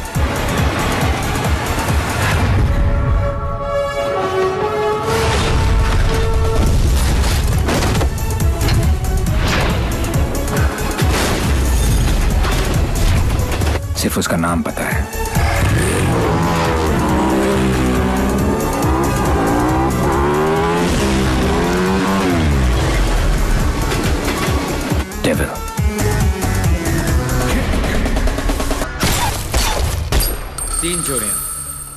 सिर्फ उसका नाम पता है। डेविल। तीन चोरियां,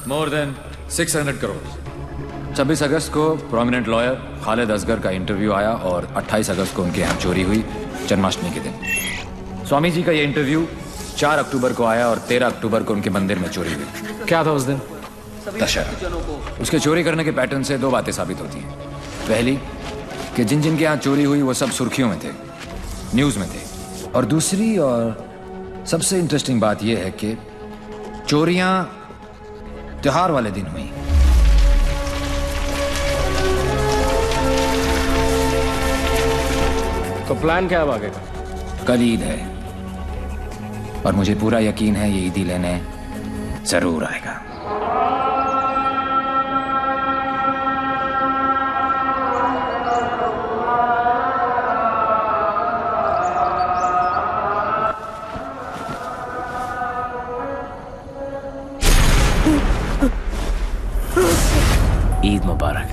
मोर देन 600 करोड़। 26 अगस्त को प्रोमिनेंट लॉयर खालिद असगर का इंटरव्यू आया और 28 अगस्त को उनके यहाँ चोरी हुई, जन्माष्टमी के दिन। स्वामी जी का ये इंटरव्यू 4 अक्टूबर को आया और 13 अक्टूबर को उनके मंदिर में चोरी हुई। क्या था उस दिन? दशहरा। उसके चोरी करने के पैटर्न से दो बातें साबित होती हैं। पहली कि जिन जिनके यहाँ चोरी हुई वो सब सुर्खियों में थे, न्यूज़ में थे। और दूसरी और सबसे इंटरेस्टिंग बात यह है कि चोरियां त्योहार वाले दिन हुई। तो प्लान क्या है आगे का? कल ईद है और मुझे पूरा यकीन है ये ईदी लेने जरूर आएगा। ईद मुबारक।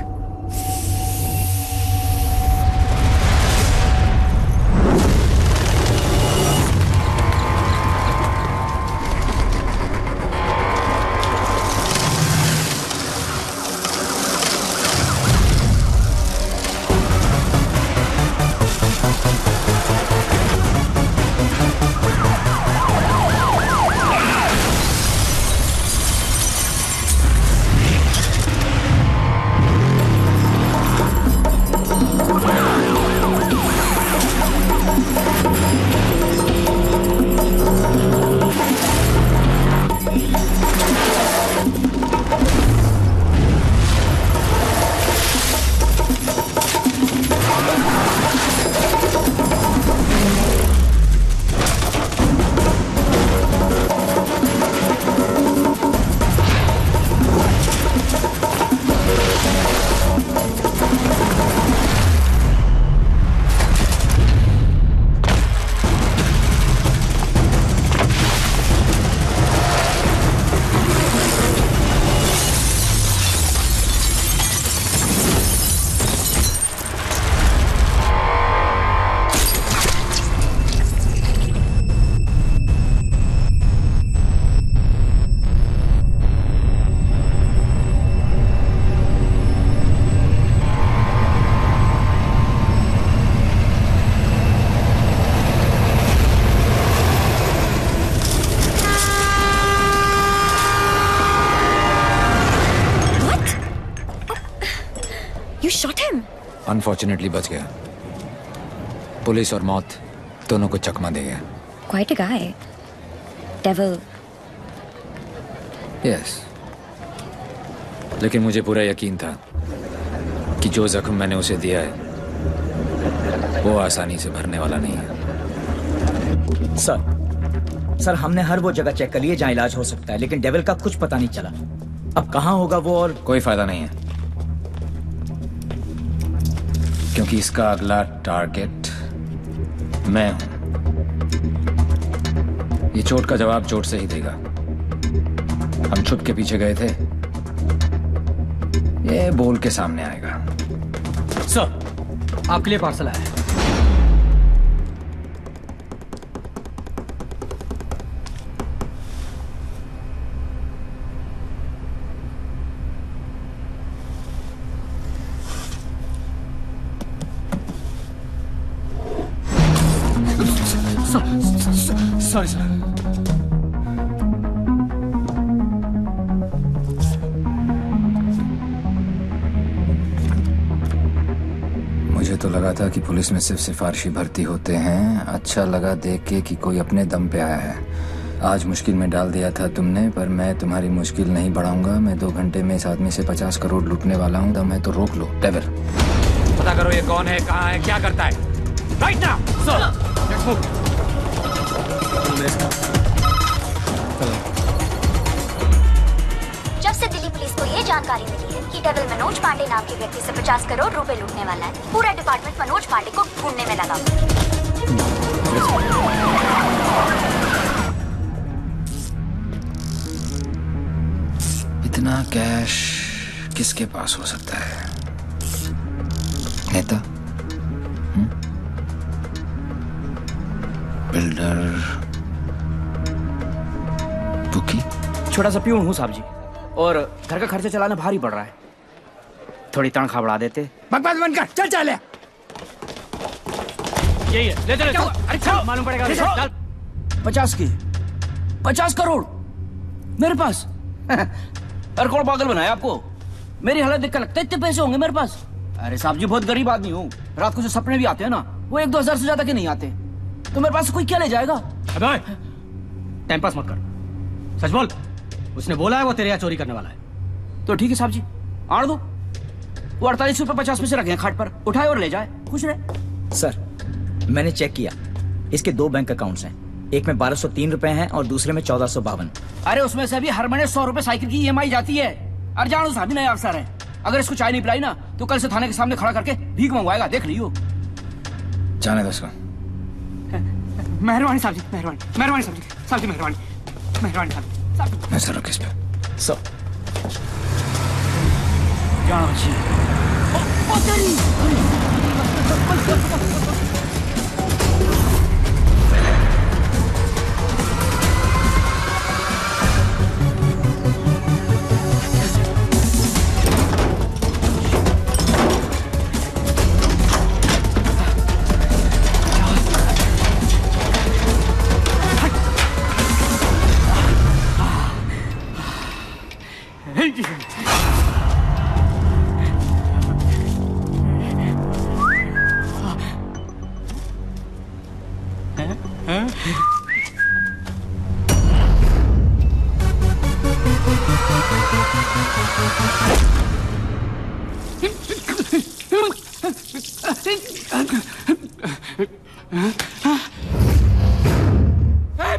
You shot him? अनफॉर्चुनेटली बच गया। पुलिस और मौत दोनों को चकमा दे गया। Quite a guy. Devil. Yes. लेकिन मुझे पूरा यकीन था कि जो जख्म मैंने उसे दिया है वो आसानी से भरने वाला नहीं है। सर हमने हर वो जगह चेक कर ली है जहाँ इलाज हो सकता है, लेकिन डेविल का कुछ पता नहीं चला। अब कहाँ होगा वो? और कोई फायदा नहीं है, क्योंकि इसका अगला टारगेट मैं हूं। ये चोट का जवाब चोट से ही देगा। हम छुप के पीछे गए थे, ये बोल के सामने आएगा। सर, आपके लिए पार्सल आया है। Sorry sir. मुझे तो लगा था कि पुलिस में सिर्फ सिफारिशी भर्ती होते हैं। अच्छा लगा देख के कि कोई अपने दम पे आया है। आज मुश्किल में डाल दिया था तुमने, पर मैं तुम्हारी मुश्किल नहीं बढ़ाऊंगा। मैं 2 घंटे में इस आदमी से 50 करोड़ लूटने वाला हूँ। दम है तो रोक लो। डेविल, पता करो ये कौन है, कहाँ है, क्या करता है। Right now sir. Let's move. जब से दिल्ली पुलिस को ये जानकारी मिली है कि डेविल मनोज पांडे नाम के व्यक्ति से 50 करोड़ रुपए लूटने वाला है, पूरा डिपार्टमेंट मनोज पांडे को ढूंढने में लगा। इतना कैश किसके पास हो सकता है? नेता, बिल्डर, बुकी? छोटा सा प्यून हूँ साहब जी, और घर का खर्चा चलाना भारी पड़ रहा है। थोड़ी तनख्वाह बढ़ा देते। बकवास बंद कर, चल चल। यही है, ले चलो। अरे चल, मालूम पड़ेगा। चल। 50 करोड़ मेरे पास। अरे कौन पागल बनाया आपको? मेरी हालत देख कर लगता है इतने पैसे होंगे मेरे पास। अरे साहब जी, बहुत गरीब आदमी हूँ। रात को जो सपने भी आते हैं ना, वो 1-2 हजार से ज्यादा के नहीं आते। तो मेरे पास से कोई क्या ले जाएगा? अबे टाइम पास मत कर, सच बोल। उसने बोला है वो तेरे यहाँ चोरी करने वाला है। तो ठीक है साहब जी, आड़ दो। वो 48 रुपए 50 पैसे रखे हैं खाट पर, उठाए और ले जाए, खुश रहे। सर, मैंने चेक किया, इसके 2 बैंक अकाउंट्स हैं। एक में 1203 रुपए हैं और दूसरे में 1452। अरे उसमें से भी हर महीने 100 रुपए साइकिल की EMI जाती है। अरे जानो साहब, नया अफसर है। अगर इसको चाय नहीं पिलाई ना, तो कल से थाने के सामने खड़ा करके भीख मंगवाएगा, देख लियो। जाने दो उसको। मेहरबानी साहब जी, मेहरबानी। मेहरबानी साहब जी, साहब जी मेहरबानी। मेहरबानी साहब जी। नजर रख इस पे। सर, जानो बच्ची।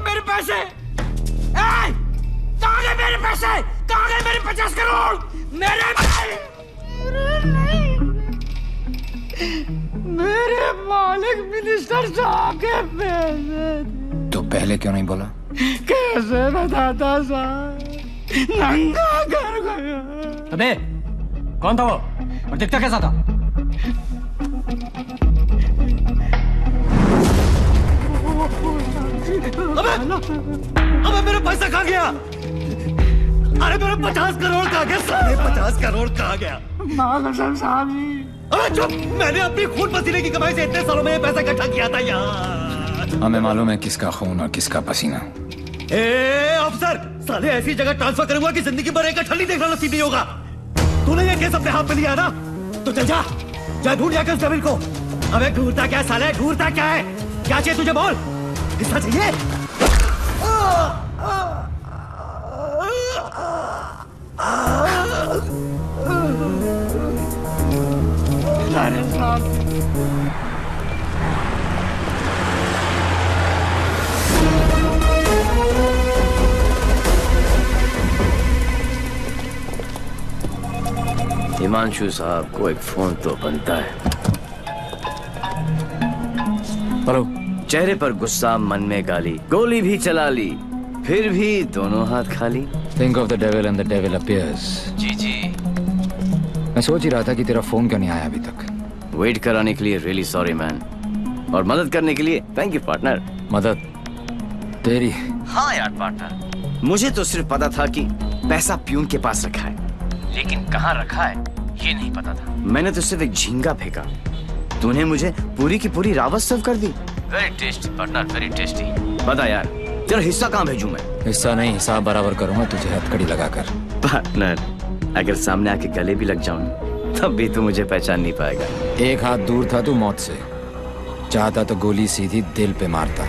मेरे पैसे! कहाँ गए मेरे पैसे? कहाँ गए मेरे 50 करोड़? मेरे मालिक मिनिस्टर साहब के पैसे। तो पहले क्यों नहीं बोला? कैसे बताता साहब, नंगा कर गया। अबे कौन था वो और दिखता कैसा था? अबे मेरा पैसा कहाँ गया? अरे मेरा 50 करोड़ कहाँ गया? साढ़े 50 करोड़ कहाँ गया? अबे चुप! मैंने अपनी खून पसीने की कमाई से इतने सालों में ये पैसा इकट्ठा किया था यार। हमें मालूम है किसका खून और किसका पसीना। अफसर, साले ऐसी जगह ट्रांसफर करूंगा कि जिंदगी भर एक ठंडी देखना नसीब नहीं होगा। तूने ये केस अपने हाथ में लिया ना, तो चल जा ढूंढ जाकर उस डेविल को। अबे ढूंढता क्या साले, ढूंढता क्या है? क्या चाहिए तुझे बोल? हिस्सा चाहिए? हिमांशु साहब को एक फोन तो बनता है। हेलो। चेहरे पर गुस्सा, मन में गाली, गोली भी चला ली, फिर भी दोनों हाथ खाली। Think of the devil and the devil appears. जी जी। मैं सोच ही रहा था कि तेरा फोन क्यों नहीं आया अभी तक। वेट कराने के लिए रियली सॉरी मैन, और मदद करने के लिए थैंक यू पार्टनर। मदद तेरी? हाँ यार पार्टनर, मुझे तो सिर्फ पता था कि पैसा प्यून के पास रखा है, लेकिन कहाँ रखा है ये नहीं पता था। मैंने तो सिर्फ एक झींगा फेंका, तूने मुझे पूरी की पूरी रावत सर्व कर दी। Very tasty partner, very tasty. बता यार, तेरा हिस्सा कहाँ भेजूं मैं? हिस्सा नहीं, हिसाब बराबर करूंगा तुझे हथकड़ी लगाकर। पार्टनर, अगर सामने आके गले भी लग जाऊं तब भी तू मुझे पहचान नहीं पाएगा। एक हाथ दूर था तू मौत से, चाहता तो गोली सीधी दिल पे मारता।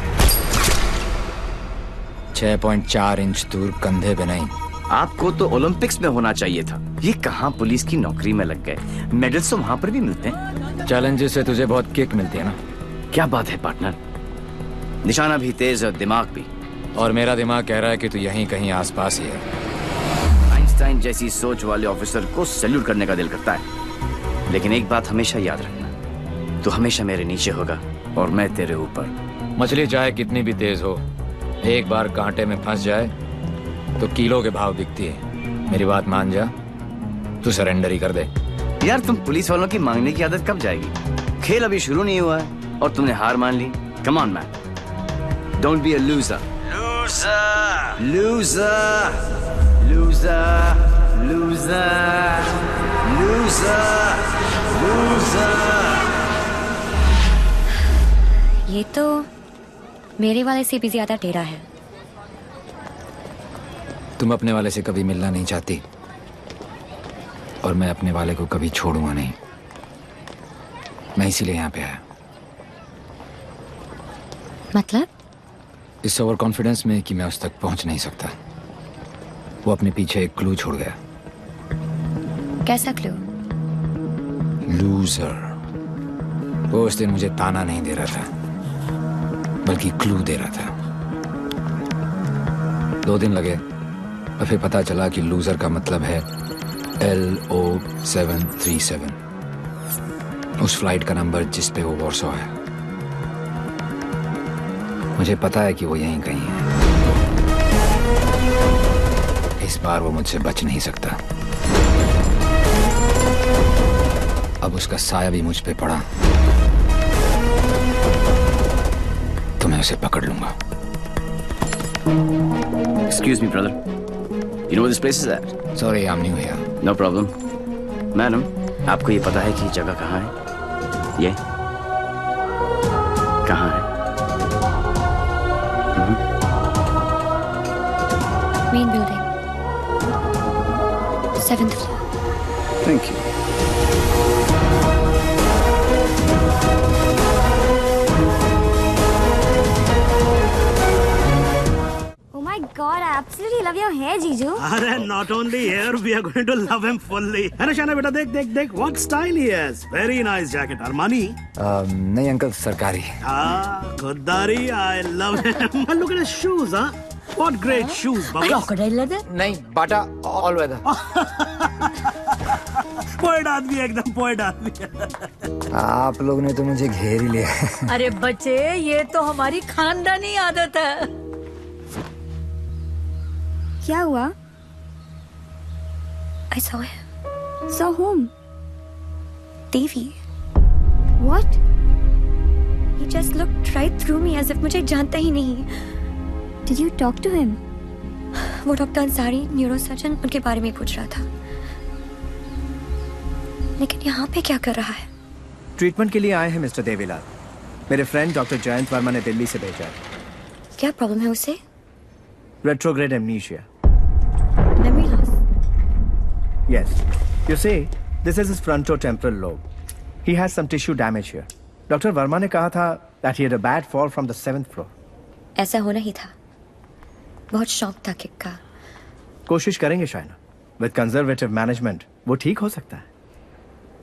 6.4 इंच दूर, कंधे पे नहीं। आपको तो ओलंपिक्स में होना चाहिए था। ये कहाँ पुलिस की नौकरी में लग गए। मेडल्स तो वहाँ पर भी मिलते हैं। चैलेंजेस से तुझे बहुत किक मिलती है ना? क्या बात है पार्टनर, निशाना भी तेज और दिमाग भी। और मेरा दिमाग कह रहा है कि तू यहीं कहीं आसपास ही है। आइंस्टाइन जैसी सोच वाले ऑफिसर को सैल्यूट करने का दिल करता है, लेकिन एक बात हमेशा याद रखना, तू हमेशा मेरे नीचे होगा और मैं तेरे ऊपर। मछली चाहे कितनी भी तेज हो, एक बार कांटे में फंस जाए तो किलो के भाव बिकती है। मेरी बात मान जा, तू सरेंडर ही कर दे। यार तुम पुलिस वालों की मांगने की आदत कब जाएगी? खेल अभी शुरू नहीं हुआ है और तुमने हार मान ली। Come on man, don't be a loser. Loser loser loser loser loser loser. ये तो मेरे वाले से भी ज्यादा टेढ़ा है। तुम अपने वाले से कभी मिलना नहीं चाहती और मैं अपने वाले को कभी छोड़ूंगा नहीं। मैं इसीलिए यहाँ पे आया। मतलब? इस ओवर कॉन्फिडेंस में कि मैं उस तक पहुंच नहीं सकता। वो अपने पीछे एक क्लू छोड़ गया। कैसा क्लू? लूजर। वो उस दिन मुझे ताना नहीं दे रहा था, बल्कि क्लू दे रहा था। 2 दिन लगे और फिर पता चला कि लूजर का मतलब है LO737, उस फ्लाइट का नंबर जिस पे वो वॉर्सो है। मुझे पता है कि वो यहीं कहीं है। इस बार वो मुझसे बच नहीं सकता। अब उसका साया भी मुझ पे पड़ा तो मैं उसे पकड़ लूंगा। Excuse me, brother. You know where this place is at? Sorry, I'm new here. No problem. Madam, आपको ये पता है कि ये जगह कहाँ है? ये कहाँ है? Main building, 7th floor। Thank you. Oh my God, I absolutely love your hair, Jiju. अरे not only hair, we are going to love him fully. है ना शाना बेटा, देख देख देख, what style he has. Very nice jacket, Armani. नहीं अंकल, सरकारी। खुददारी, I love him. And look at his shoes, huh? What great shoes, Baba. Crocodile leather? नहीं, बाटा ऑल वेदर। पोएट आदमी, एकदम पोएट आदमी। आप लोग ने तो मुझे घेर ही लिया। अरे बच्चे, ये तो हमारी खानदानी आदत है। क्या हुआ? I saw him. Saw whom? Devi. What? He just looked right through me as if मुझे जानता ही नहीं। Did you talk to him? वो डॉक्टर अंसारी, न्यूरोसर्जन, उनके बारे में पूछ रहा था। लेकिन यहाँ पे क्या कर रहा है? ट्रीटमेंट के लिए आए हैं मिस्टर देवीलाल। मेरे फ्रेंड डॉक्टर जयंत वर्मा ने दिल्ली से भेजा है। क्या प्रॉब्लम है उसे? Retrograde amnesia. Memory loss. Yes. You see, this is his frontotemporal lobe. He has some tissue damage here. Doctor Verma ने कहा था that he had a bad fall from the 7th floor. ऐसा होना ही था। बहुत शौक था किक का। कोशिश करेंगे शायना। With conservative management, वो ठीक हो सकता है।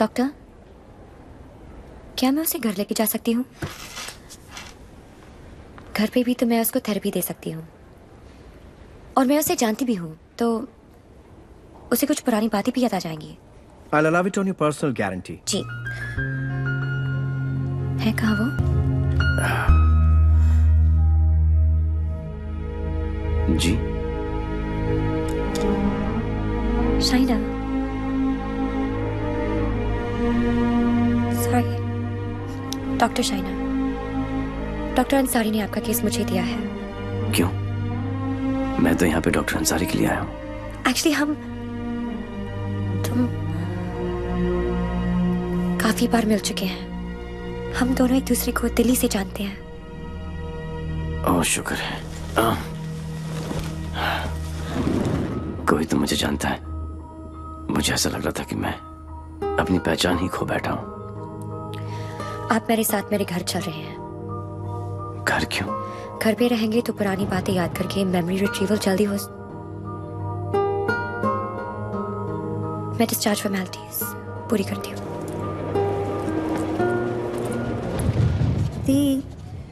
डॉक्टर, क्या मैं उसे घर लेके जा सकती हूँ? घर पे भी तो मैं उसको थेरेपी दे सकती हूँ, और मैं उसे जानती भी हूँ, तो उसे कुछ पुरानी बातें भी याद आ जाएंगी। I'll allow it on your personal guarantee. जी। है कहाँ वो? जी। Shaina. Sorry, doctor Shaina. Doctor Ansari ने आपका केस मुझे दिया है। क्यों? मैं तो यहाँ पे डॉक्टर अंसारी के लिए आया हूँ। एक्चुअली तुम काफी बार मिल चुके हैं। हम दोनों एक दूसरे को दिल्ली से जानते हैं। ओह शुक्र है। कोई तो मुझे जानता है। मुझे ऐसा लग रहा था कि मैं अपनी पहचान ही खो बैठा हूँ। आप मेरे साथ मेरे घर चल रहे हैं। घर क्यों? घर पे रहेंगे तो पुरानी बातें याद करके मेमोरी रिट्रीवल जल्दी हो। मैं डिस्चार्ज फॉर्मेलिटीज पूरी करती हूँ।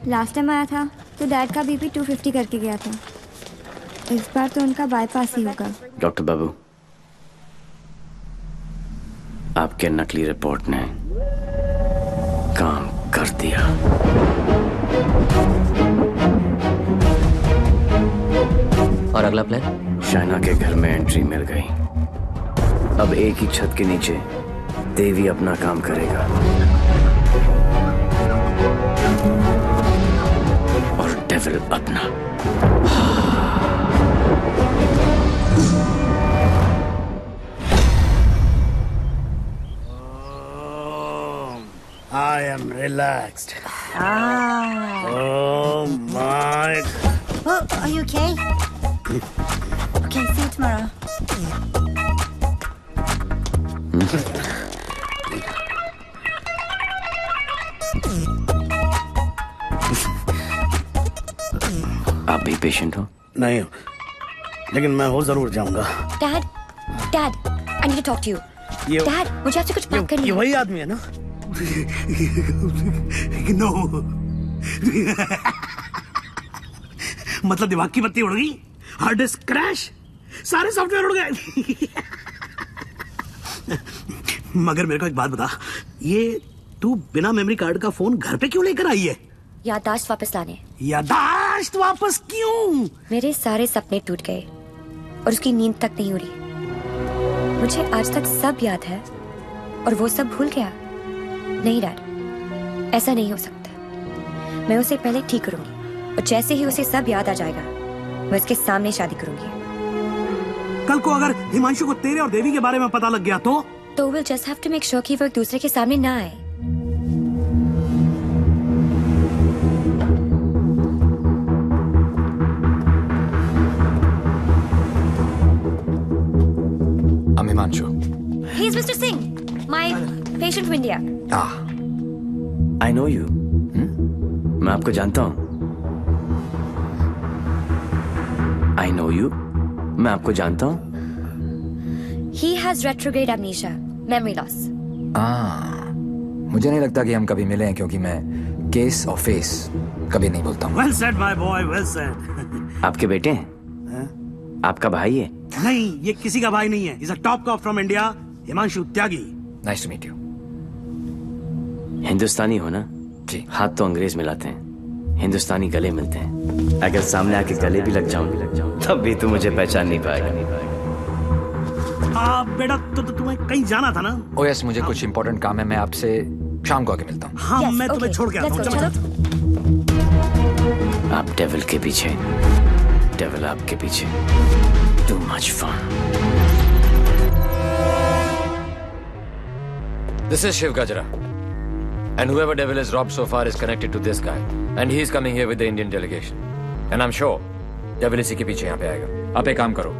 लास्ट टाइम आया था तो डैड का बीपी 250 करके गया था। इस बार तो उनका बाईपास ही होगा। डॉक्टर बाबू, आपके नकली रिपोर्ट ने काम कर दिया। और अगला प्लान? शाइना के घर में एंट्री मिल गई। अब एक ही छत के नीचे देवी अपना काम करेगा और डेविल अपना। I am relaxed. Oh my. Oh, are you okay? Okay, see you tomorrow. आप भी पेशेंट हो? नहीं हो, लेकिन मैं हो जरूर जाऊंगा। Dad, dad, I need to talk to you. Dad, मुझे आपसे कुछ बात करनी है। ये वही आदमी है ना? नो। मतलब दिमाग की बत्ती उड़ गई, हार्ड डिस्क क्रैश, सारे सॉफ्टवेयर उड़ गए। मगर मेरे को एक बात बता, ये तू बिना मेमोरी कार्ड का फोन घर पे क्यों लेकर आई है? याददाश्त वापस लाने। याददाश्त वापस क्यों? मेरे सारे सपने टूट गए और उसकी नींद तक नहीं उड़ी। मुझे आज तक सब याद है और वो सब भूल गया। नहीं डैड, ऐसा नहीं हो सकता। मैं उसे पहले ठीक करूंगी और जैसे ही उसे सब याद आ जाएगा मैं उसके सामने शादी करूंगी। कल को अगर हिमांशु को तेरे और देवी के बारे में पता लग गया तो we'll just have to make sure कि वो एक दूसरे के सामने ना आए। I'm Himanshu. He's Mr. Singh, my patient from India. I know you. मैं आपको जानता हूँ। I know you. मैं आपको जानता हूँ। He has retrograde amnesia, memory loss. मुझे नहीं लगता कि हम कभी मिले हैं, क्योंकि मैं केस और फेस कभी नहीं बोलता हूँ। Well said, my boy, well said. आपके बेटे हैं? आपका भाई है? नहीं, ये किसी का भाई नहीं है। He's a top cop from India, Himanshu Tyagi. Nice to meet you. हिंदुस्तानी हो ना? जी। हाथ तो अंग्रेज मिलाते हैं, हिंदुस्तानी गले मिलते हैं। अगर सामने आके गले भी लग जाऊं तब भी तू मुझे पहचान नहीं पाएगा। बेटा तो तुम्हें कहीं जाना था ना? Oh yes, मुझे कुछ इम्पोर्टेंट काम है। मैं आपसे शाम को आके मिलता हूँ। हाँ, मैं तुम्हें छोड़ के आता हूँ। चलो। आप डेविल के पीछे, डेविल आपके पीछे। Too much fun. This is Shiv Gajra. And whoever devil has robbed so far is connected to this guy. And he is coming here with the Indian delegation. And I'm sure devil इसी के पीछे यहाँ पे आएगा। आप एक काम करो,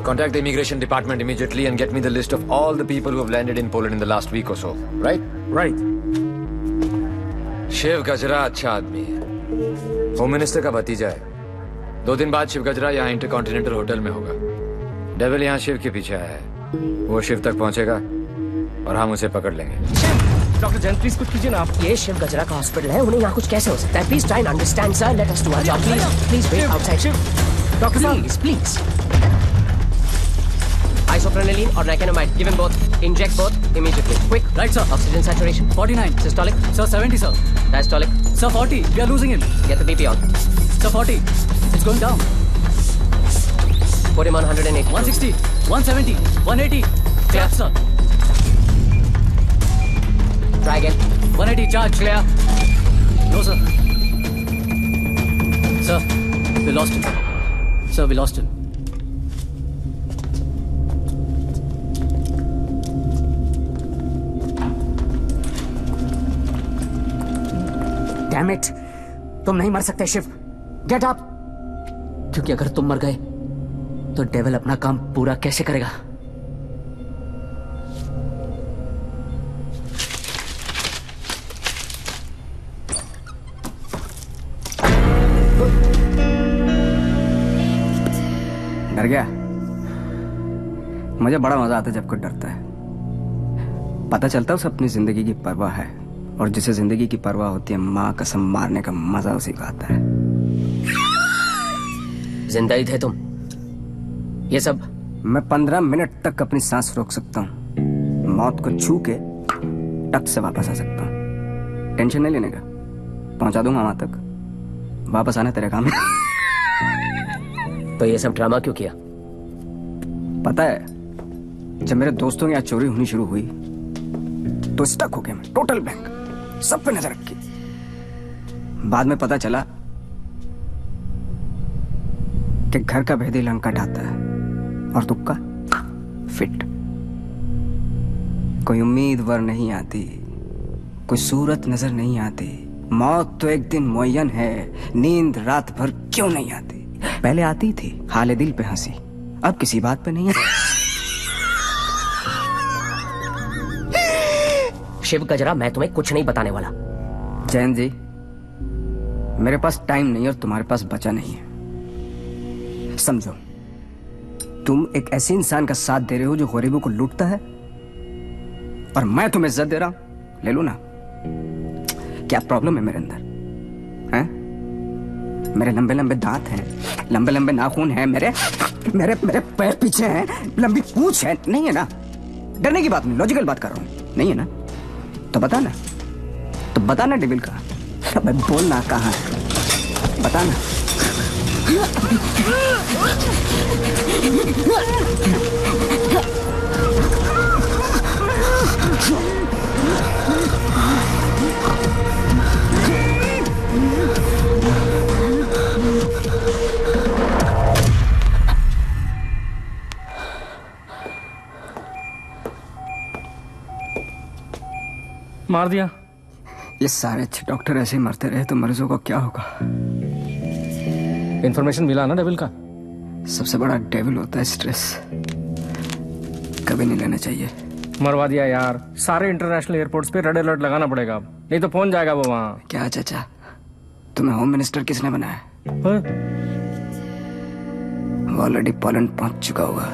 contact the immigration department immediately and get me the list of all the people who have landed in Poland in the last week or so. Right? Right. Shiv गजरा अच्छा आदमी है, होम मिनिस्टर का भतीजा है। 2 दिन बाद शिव गजरा यहाँ इंटरकॉन्टिनेंटल होटल में होगा। डेविल यहाँ शिव के पीछे आया है। वो शिव तक पहुंचेगा और हम उसे पकड़ लेंगे। डॉक्टर जैन, प्लीज कुछ कीजिए ना आप। ये शिव गजरा का हॉस्पिटल है, उन्हें यहाँ कुछ कैसे हो सकता है? Please try and understand sir, let us do our job. Please wait outside. Doctor साहब, please. Isoprenylene or nicotinamide, give him both. Inject both immediately. Quick. Right, sir. Oxygen saturation 49. Systolic. Sir, 70, sir. Diastolic. Sir, 40. We are losing him. Get the BP on. Sir, 40. It's going down. Put him on 180. 160. 170. 180. Clear, sir. Try again. 180. Charge. Clear. No, sir. Sir, we lost him. Sir, we lost him. Damn it! तुम नहीं मर सकते शिव। Get up! क्योंकि अगर तुम मर गए तो डेविल अपना काम पूरा कैसे करेगा? डर गया? मुझे बड़ा मजा आता है जब कोई डरता है। पता चलता है उसे अपनी जिंदगी की परवाह है, और जिसे जिंदगी की परवाह होती है माँ कसम मारने का मजा उसी का आता है। जिंदा ही थे तुम? ये सब? मैं 15 मिनट तक अपनी सांस रोक सकता हूँ, मौत को छू के टक से वापस आ सकता हूँ। टेंशन नहीं लेने का, पहुंचा दूंगा वहां तक, वापस आना तेरे काम है। तो ये सब ड्रामा क्यों किया? पता है, जब मेरे दोस्तों के यहाँ चोरी होनी शुरू हुई तो स्टक हो गया मैं, टोटल बैंक, सब पे नजर रखी। बाद में पता चला कि घर का भेदी लंका ढाता है और तुक्का फिट। कोई उम्मीदवार नहीं आती, कोई सूरत नजर नहीं आती। मौत तो एक दिन मुअय्यन है, नींद रात भर क्यों नहीं आती? पहले आती थी हाले दिल पे हंसी, अब किसी बात पे नहीं है। शिव गजरा, मैं तुम्हें कुछ नहीं बताने वाला। जैन जी, मेरे पास टाइम नहीं और तुम्हारे पास बचा नहीं है। समझो, तुम एक ऐसे इंसान का साथ दे रहे हो जो गरीबों को लूटता है, और मैं तुम्हें इज्जत दे रहा हूं। ले लो ना। क्या प्रॉब्लम है मेरे अंदर? हैं? मेरे लंबे लंबे दांत हैं, लंबे लंबे नाखून हैं, मेरे मेरे मेरे पैर पीछे हैं, लंबी पूंछ है। नहीं है ना? डरने की बात नहीं, लॉजिकल बात कर रहा हूं। नहीं है ना? तो बता ना, तो बता ना डेविल का। अबे बोलना कहाँ है, बता ना। मार दिया। ये सारे अच्छे डॉक्टर ऐसे ही मरते रहे तो मरीजों को क्या होगा? इंफॉर्मेशन मिला ना डेविल का? सबसे बड़ा डेविल होता है स्ट्रेस, कभी नहीं लेना चाहिए। मरवा दिया यार। सारे इंटरनेशनल एयरपोर्ट्स पे रेड अलर्ट लगाना पड़ेगा अब, नहीं तो फोन जाएगा वो वहाँ। क्या चाचा, तुम्हें होम मिनिस्टर किसने बनाया? वो ऑलरेडी पोलैंड पहुंच चुका होगा।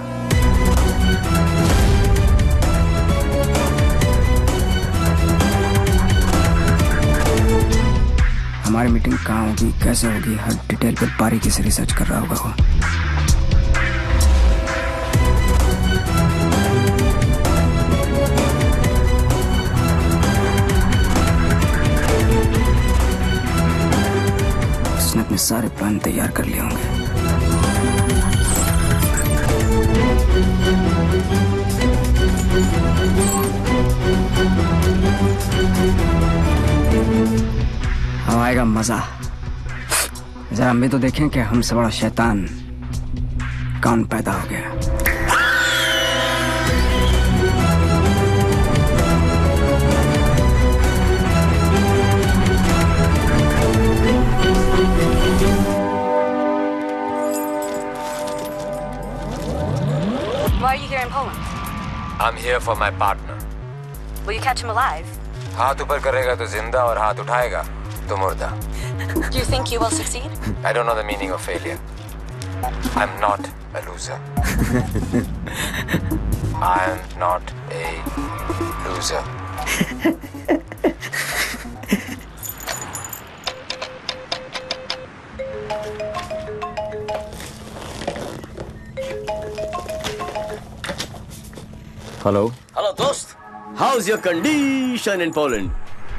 हमारी मीटिंग कहाँ होगी, कैसे होगी, हर डिटेल पे बारीकी से रिसर्च कर रहा होगा वो। उसने अपने सारे प्लान तैयार कर लिए होंगे। अब आएगा मजा। जरा हम भी तो देखें कि हमसे बड़ा शैतान कौन पैदा हो गया। Why are you here in Poland? I'm here for my partner. Will you catch him alive? हाथ ऊपर करेगा तो जिंदा और हाथ उठाएगा तो मुर्दा। Do you think you will succeed? I don't know the meaning of failure. I'm not a loser. I'm not a loser. Hello दोस्त, how's your condition in Poland?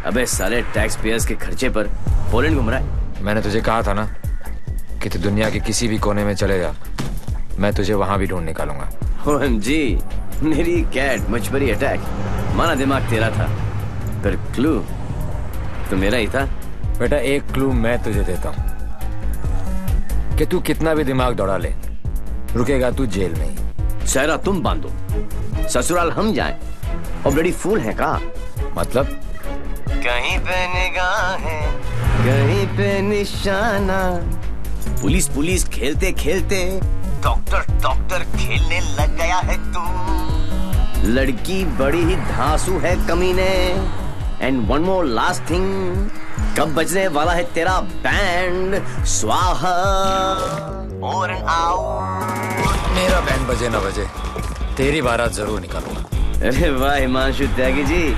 अबे साले टैक्स पेयर्स के खर्चे पर पोलैंड घूम रहा है। मैंने तुझे कहा था ना कि तू दुनिया के किसी भी कोने में चले जा, मैं तुझे वहां भी ढूंढ निकालूंगा। OMG, मेरी कैट मुझ पर ही अटैक। माना दिमाग तेरा था, पर क्लू तो मेरा ही था। बेटा, एक क्लू मैं तुझे देता हूँ कि तू कितना भी दिमाग दौड़ा ले, रुकेगा तू जेल में ही। सहरा तुम बांधो, ससुराल हम जाएं, और ब्लडी फूल है का? मतलब कहीं पे निगाहें, कहीं पे निशाना, पुलिस पुलिस खेलते खेलते डॉक्टर डॉक्टर खेलने लग गया है तू। लड़की बड़ी ही धांसू है कमीने। And one more last thing, कब बजने वाला है तेरा बैंड? स्वाहा और मेरा बैंड बजे ना बजे, तेरी बारात जरूर निकालूंगा। अरे वाह हिमांशु त्यागी जी,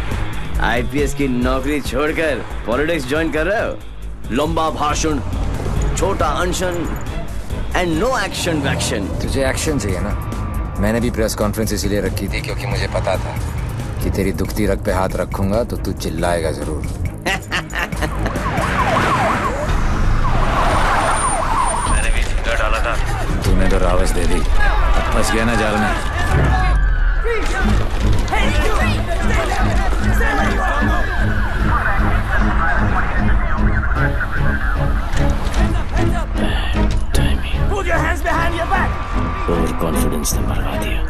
आईपीएस की नौकरी छोड़कर पॉलिटिक्स ज्वाइन कर रहे हो। लंबा भाषण, छोटा अनशन एंड नो एक्शन वैक्शन। तुझे एक्शन चाहिए ना? मैंने भी प्रेस कॉन्फ्रेंस इसीलिए रखी थी क्योंकि मुझे पता था कि तेरी दुखती रग पे हाथ रखूंगा तो तू चिल्लाएगा जरूर। मैंने भी झिंगा डाला था, तूने तो रावस दे दी। अब फंस गया ना जाल में। Put your hands behind your back. Over confidence ने मरवा दिया।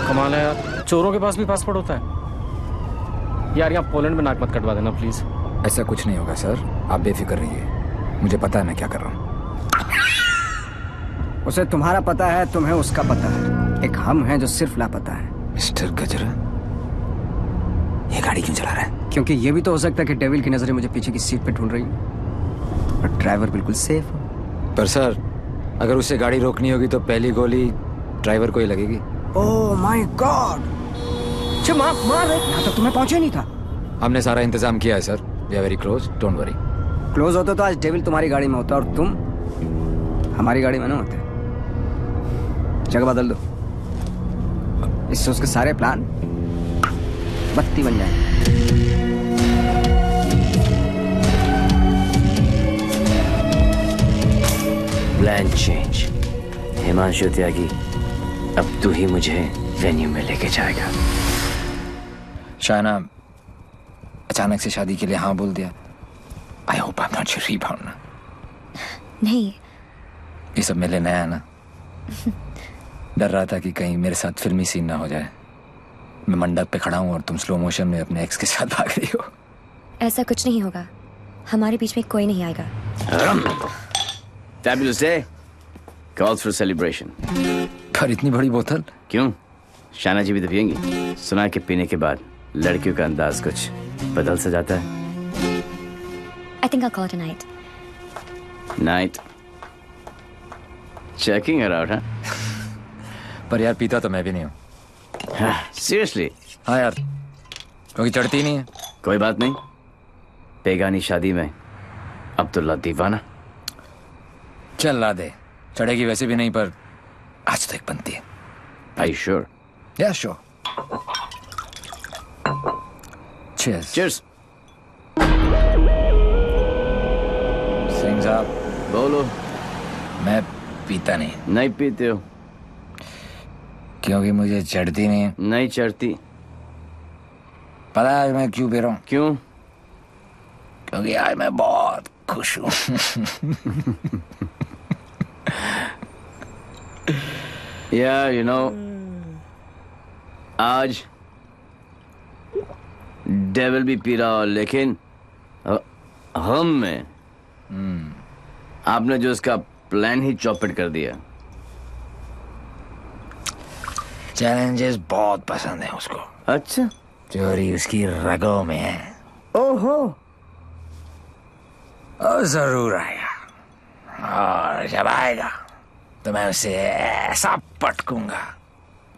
कमाल है यार, चोरों के पास भी पासपोर्ट होता है। यार यहाँ पोलैंड में नाक मत कटवा देना प्लीज। ऐसा कुछ नहीं होगा सर, आप बेफिक्र रहिए, मुझे पता है मैं क्या कर रहा हूँ। उसे तुम्हारा पता है, तुम्हें उसका पता है। एक हम हैं जो सिर्फ लापता है। मिस्टर गजरा, ये गाड़ी क्यों चला रहा है? क्योंकि ये भी तो हो सकता है कि डेविल की नजरें मुझे पीछे की सीट पे ढूंढ रही हैं और ड्राइवर बिल्कुल सेफ हो। पर सर, अगर उसे गाड़ी रोकनी होगी तो पहली गोली ड्राइवर को ही लगेगी। Oh my God! मार यहाँ तक तुम्हें पहुंचे नहीं था। हमने सारा इंतजाम किया है sir, we are very close, don't worry. Close होते तो आज डेविल तुम्हारी गाड़ी में होता और तुम हमारी गाड़ी में ना होते। जगह बदल दो, इससे उसके सारे प्लान बत्ती बन जाएंगे। Plan change. हिमांशु त्यागी, अब तू ही मुझे वेन्यू में लेके जाएगा। शायना अचानक से शादी के लिए हाँ बोल दिया। I hope I am not your rebound ना। नहीं, ये सब मेरे लिए नया है ना। डर रहा था कि कहीं मेरे साथ फिल्मी सीन ना हो जाए। मैं मंडप पे खड़ा हूँ और तुम स्लो मोशन में अपने एक्स के साथ भाग रही हो। ऐसा कुछ नहीं होगा, हमारे बीच में कोई नहीं आएगा। Fabulous day. Calls for celebration. पर इतनी बड़ी बोतल क्यों? शाना जी भी तो पियेंगी। सुना कि पीने के बाद लड़कियों का अंदाज कुछ बदल सा जाता है। I think I'll call it a night. Night. Checking her out, huh? पर यार पीता तो मैं भी नहीं हूँ। Seriously? हाँ यार, क्योंकि चढ़ती नहीं है। कोई बात नहीं, बेगानी शादी में अब्दुल्ला दीवाना। चल ला दे, चढ़ेगी वैसे भी नहीं, पर आज तो एक बनती है। Are you sure? Yeah, sure. Cheers. Cheers. Singh साहब, बोलो। मैं पीता नहीं। नहीं पीते हो? क्योंकि मुझे चढ़ती नहीं है। नहीं चढ़ती। पता है मैं क्यों पी रहा हूँ? क्यों? क्योंकि आज मैं बहुत खुश हूँ। Yeah, you know, आज डेविल भी पी रहा, लेकिन हम में आपने जो उसका प्लान ही चौपट कर दिया। चैलेंजेस बहुत पसंद है उसको। अच्छा, चोरी उसकी रगों में है। ओहो, और जरूर आएगा, और जब आएगा तो मैं उसे ऐसा पटकूंगा,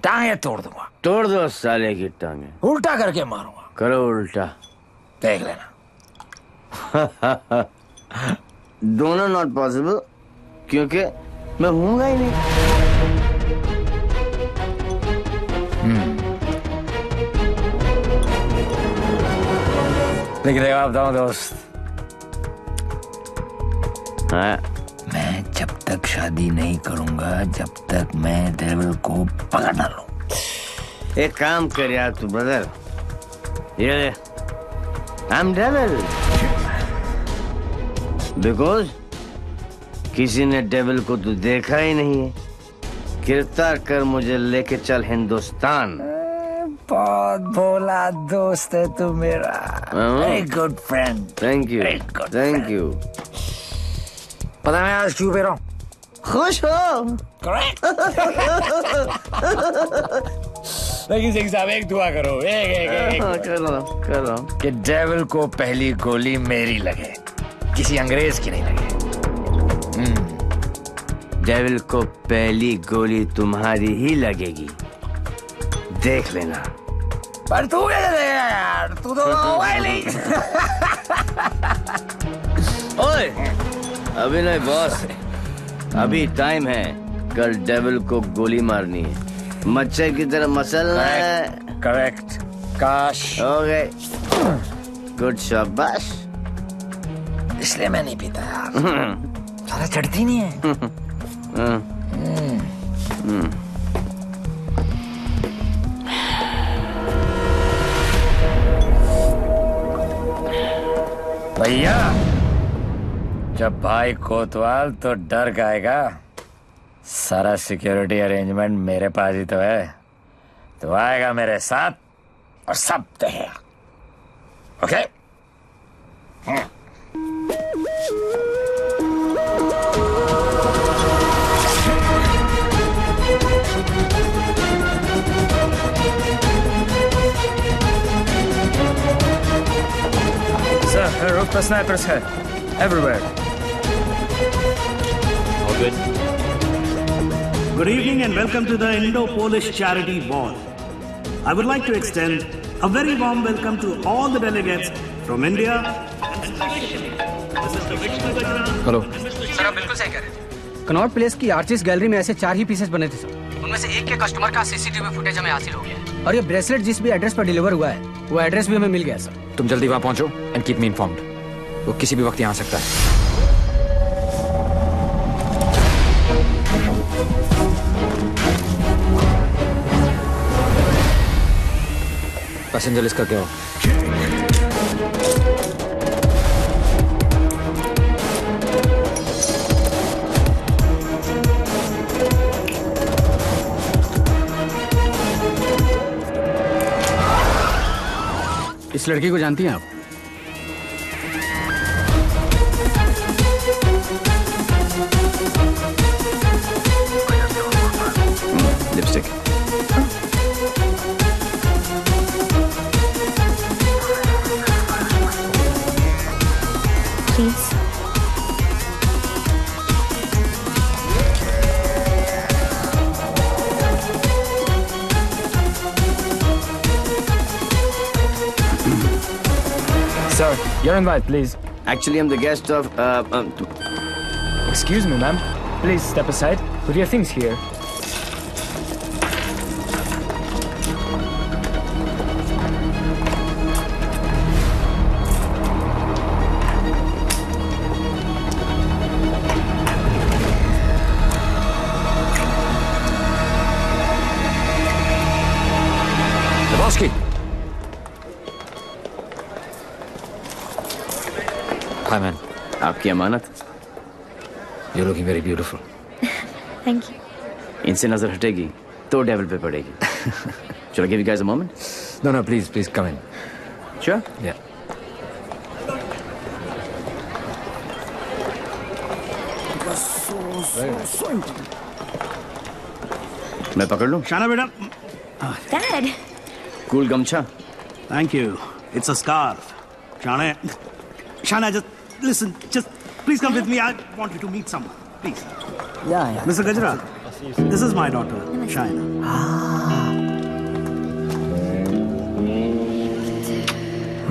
टांगे तोड़ दूंगा। तोड़ दो साले की टांगे। उल्टा करके मारूंगा। करो उल्टा, देख लेना। दोनों नॉट पॉसिबल, क्योंकि मैं हूंगा ही नहीं। लिख देगा आप दोनों दोस्त। हाँ। मैं जब तक शादी नहीं करूंगा जब तक मैं डेविल को पकड़ ना लूं। एक काम कर यार तू ब्रदर, ये आई एम डेविल बिकॉज किसी ने डेविल को तो देखा ही नहीं है। गिरफ्तार कर मुझे लेके चल हिंदुस्तान। बहुत भोला दोस्त है तू मेरा। Very good friend. Thank you, thank you. पता मैं आज क्यों पे रहा हूँ? खुश हो? करेक्ट। लेकिन सिंह साहब एक दुआ करो, एक करो कि डेविल को पहली गोली मेरी लगे, किसी अंग्रेज की नहीं लगे। डेविल को पहली गोली तुम्हारी ही लगेगी, देख लेना। पर तू कैसे देगा यार, तू तो होगा ही नहीं। ओए अभी नहीं बॉस, अभी टाइम है। कल डेविल को गोली मारनी है, मच्छर की तरह मसलना है। करेक्ट। काश हो गए। गुड शाबाश। इसलिए मैं नहीं पीता यार, सारा चढ़ती नहीं है। भैया जब भाई कोतवाल तो डर गाएगा। सारा सिक्योरिटी अरेंजमेंट मेरे पास ही तो है, तो आएगा मेरे साथ और सब देगा। ओके? Sir, roof पर snipers है, everywhere. All good. Good evening and welcome to the Indo-Polish Charity Ball. I would like to extend a very warm welcome to all the delegates from India. Hello sir आप बिल्कुल सही कह रहे थे। कनॉट प्लेस की आर्टिस्ट गैलरी में ऐसे 4 ही पीसेस बने थे सर। उनमें से एक के कस्टमर का सीसीटीवी फुटेज हमें हासिल हो गया है। और ये ब्रेसलेट जिस भी एड्रेस पर डिलीवर हुआ है वो एड्रेस भी हमें मिल गया सर। तुम जल्दी वहां पहुंचो एंड कीप मी इन्फॉर्म्ड। वो किसी भी वक्त यहाँ आ सकता है। पैसेंजर लिस्ट करके आओ। इस लड़की को जानती हैं आप? Lipstick. Please. Sir, your invite, please. Actually, I'm the guest of. Excuse me, ma'am. Please step aside. Put your things here. Lebowski. Hi, man. आपकी अमानत। You're looking very beautiful. Thank you. इनसे नजर हटेगी तो डेविल पे पड़ेगी। Shall I give you guys a moment? No, no, please come in. Sure? Yeah. मैं पकड़ लूं? शाना बेटा। Dad. कूल गमछा। Thank you. It's a scarf. Shana, just listen. Just please come with me. I want you to meet someone. Please. Yeah. Mr. Gajra, this is my daughter, Shaina.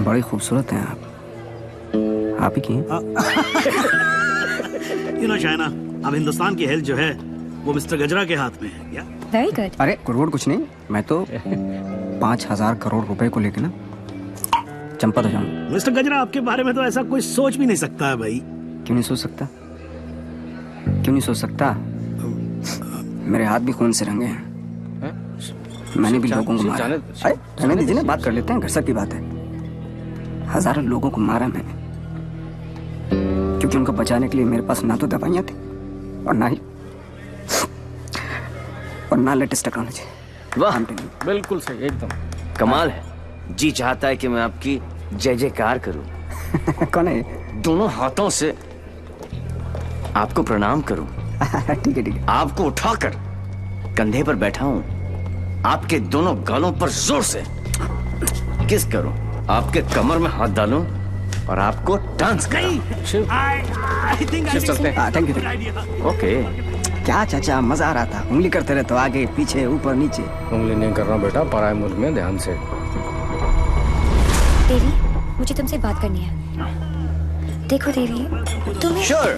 बड़ी खूबसूरत हैं आप ही की हैं? You know, Shaina, अब हिंदुस्तान की हेल्थ जो है वो मिस्टर गजरा के हाथ में है क्या? Very good. अरे करोड़ कुछ नहीं, मैं तो 5,000 करोड़ रुपए को लेके ना चंपा तो जाऊंगा। मिस्टर गजरा, आपके बारे में तो ऐसा कोई सोच भी नहीं सकता है भाई। क्यों नहीं सोच सकता? क्यों नहीं सोच सकता? मेरे हाथ भी खून से रंगे हैं। मैंने भी लोगों को मारा। अरे रहने दीजिए ना, बात कर लेते हैं, घर सब की बात है। हजारों लोगों को मारा मैंने, क्योंकि उनको बचाने के लिए मेरे पास ना तो दवाइयां थी और ना लेटेस्ट टेक्नोलॉजी। वाह, बिल्कुल सही, एकदम कमाल है। जी चाहता है कि मैं आपकी जय जयकार करूं। कौन है? दोनों हाथों से आपको प्रणाम करूं। ठीक है। आपको उठाकर कंधे पर बैठा हूं, आपके दोनों गालों पर जोर से किस करूं, आपके कमर में हाथ डालूं और आपको डांस कराऊं। Thank you. ओके। क्या चाचा, मजा आ रहा था। उंगली करते रहे तो आगे पीछे ऊपर नीचे। उंगली नहीं कर रहा बेटा, पराये मुल्क में ध्यान से। देवी, मुझे तुमसे बात करनी है। देखो देवी, तुम्हें Sure.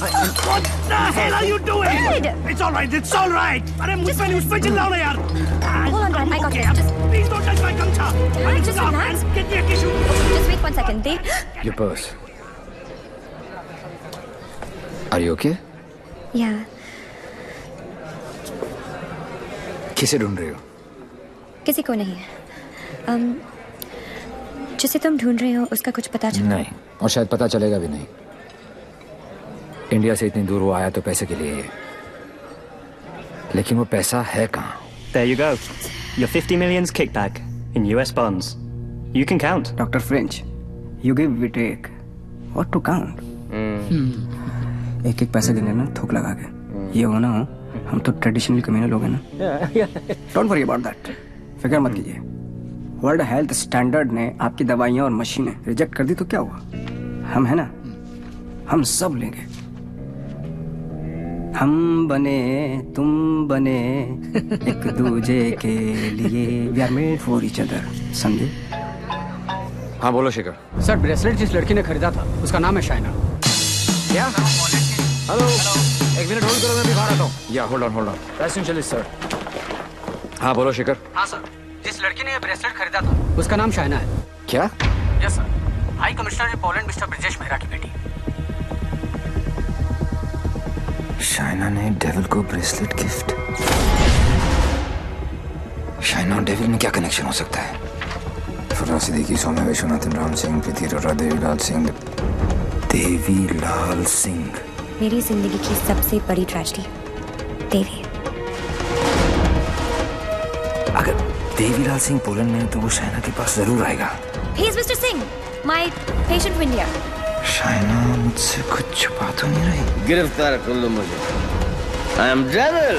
What the hell are you doing? Dad! It's all right. It's all right. अरे मुझ पे चिल्लाओ ना यार। Hold on, Dad. I got Okay, this. Just please don't touch my gamcha. I will Just stop relax. and get me a tissue. just wait 1 second. Dev, Your purse. Are you okay? yeah. किसे ढूंढ रही हो? किसी को नहीं। जिसे तुम ढूंढ रहे हो उसका कुछ पता चला? नहीं, और शायद पता चलेगा भी नहीं। इंडिया से इतनी दूर वो आया तो पैसे के लिए, लेकिन वो पैसा है कहाँ? There you go. Your 50 million's kickback in US bonds. You can count. Dr. French, you give, we take. What to count? एक पैसे देने ना थूक लगा के। ये हो ना हो, हम तो ट्रेडिशनल कम्युनल लोग हैं ना। Don't worry about that. फिक्र मत कीजिए। वर्ल्ड हेल्थ स्टैंडर्ड ने आपकी दवाइयाँ और मशीनें रिजेक्ट कर दी तो क्या हुआ? हम है ना, हम सब लेंगे। हम बने, तुम बने, एक दूजे के लिए, we are made for each other, समझे? हाँ बोलो शिखर। सर, ब्रेसलेट जिस लड़की ने खरीदा था उसका नाम है शाइना। क्या? हेलो, एक मिनट होल्ड करो, मैं भी बाहर आता हूँ। या होल्ड ऑन। Essentially sir. हाँ बोलो शिखर। हाँ सर, जिस लड़की ने ये ब्रेसलेट खरीदा था उसका नाम शाइना है। क्या? Yes sir, high commissioner in Poland mister Brijesh Mehra की बेटी। शाइना ने डेविल को ब्रेसलेट गिफ्ट। शाइना और डेविल में क्या कनेक्शन हो सकता है? फुर्रा सिद्दीकी, सौम्या विश्वनाथन, राम सिंह, प्रीति अरोड़ा, देवीलाल सिंह। मेरी जिंदगी की सबसे बड़ी ट्रेजेडी देवी। अगर देवीलाल सिंह पोलैंड में है तो वो शाइना के पास जरूर आएगा। He is Mr. Singh, my patient from India. Shaina मुझसे कुछ छुपा तो नहीं रही? गिरफ्तार कर लो मुझे। I am devil.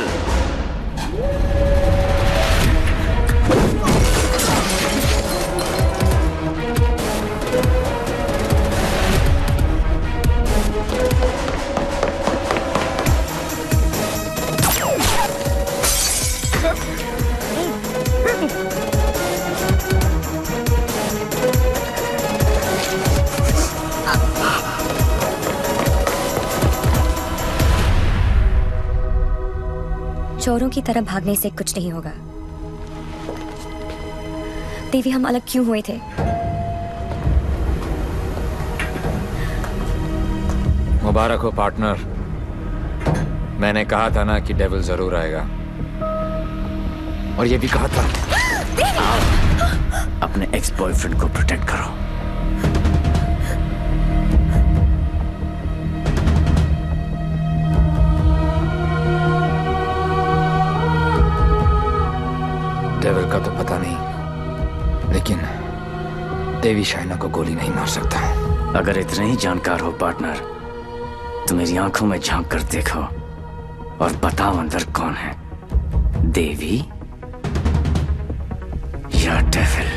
चोरों की तरह भागने से कुछ नहीं होगा। देवी, हम अलग क्यों हुए थे? मुबारक हो पार्टनर। मैंने कहा था ना कि डेविल जरूर आएगा, और ये भी कहा था। अपने एक्स बॉयफ्रेंड को प्रोटेक्ट करो। डेविल का तो पता नहीं, लेकिन देवी शाइना को गोली नहीं मार सकता। अगर इतने ही जानकार हो पार्टनर, तो मेरी आंखों में झांक कर देखो और बताओ अंदर कौन है, देवी या devil?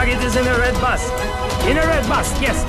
target is in a red bus. In a red bus, yes.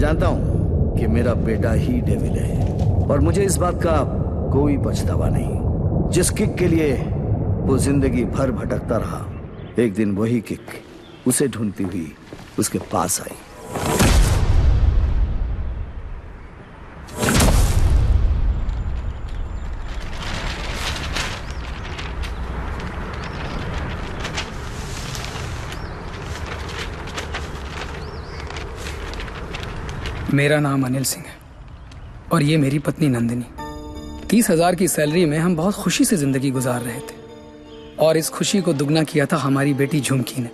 जानता हूं कि मेरा बेटा ही डेविल है और मुझे इस बात का कोई पछतावा नहीं। जिस किक के लिए वो जिंदगी भर भटकता रहा, एक दिन वही किक उसे ढूंढती हुई उसके पास आई। मेरा नाम अनिल सिंह है और ये मेरी पत्नी नंदिनी। 30,000 की सैलरी में हम बहुत खुशी से जिंदगी गुजार रहे थे और इस खुशी को दुगना किया था हमारी बेटी झुमकी ने।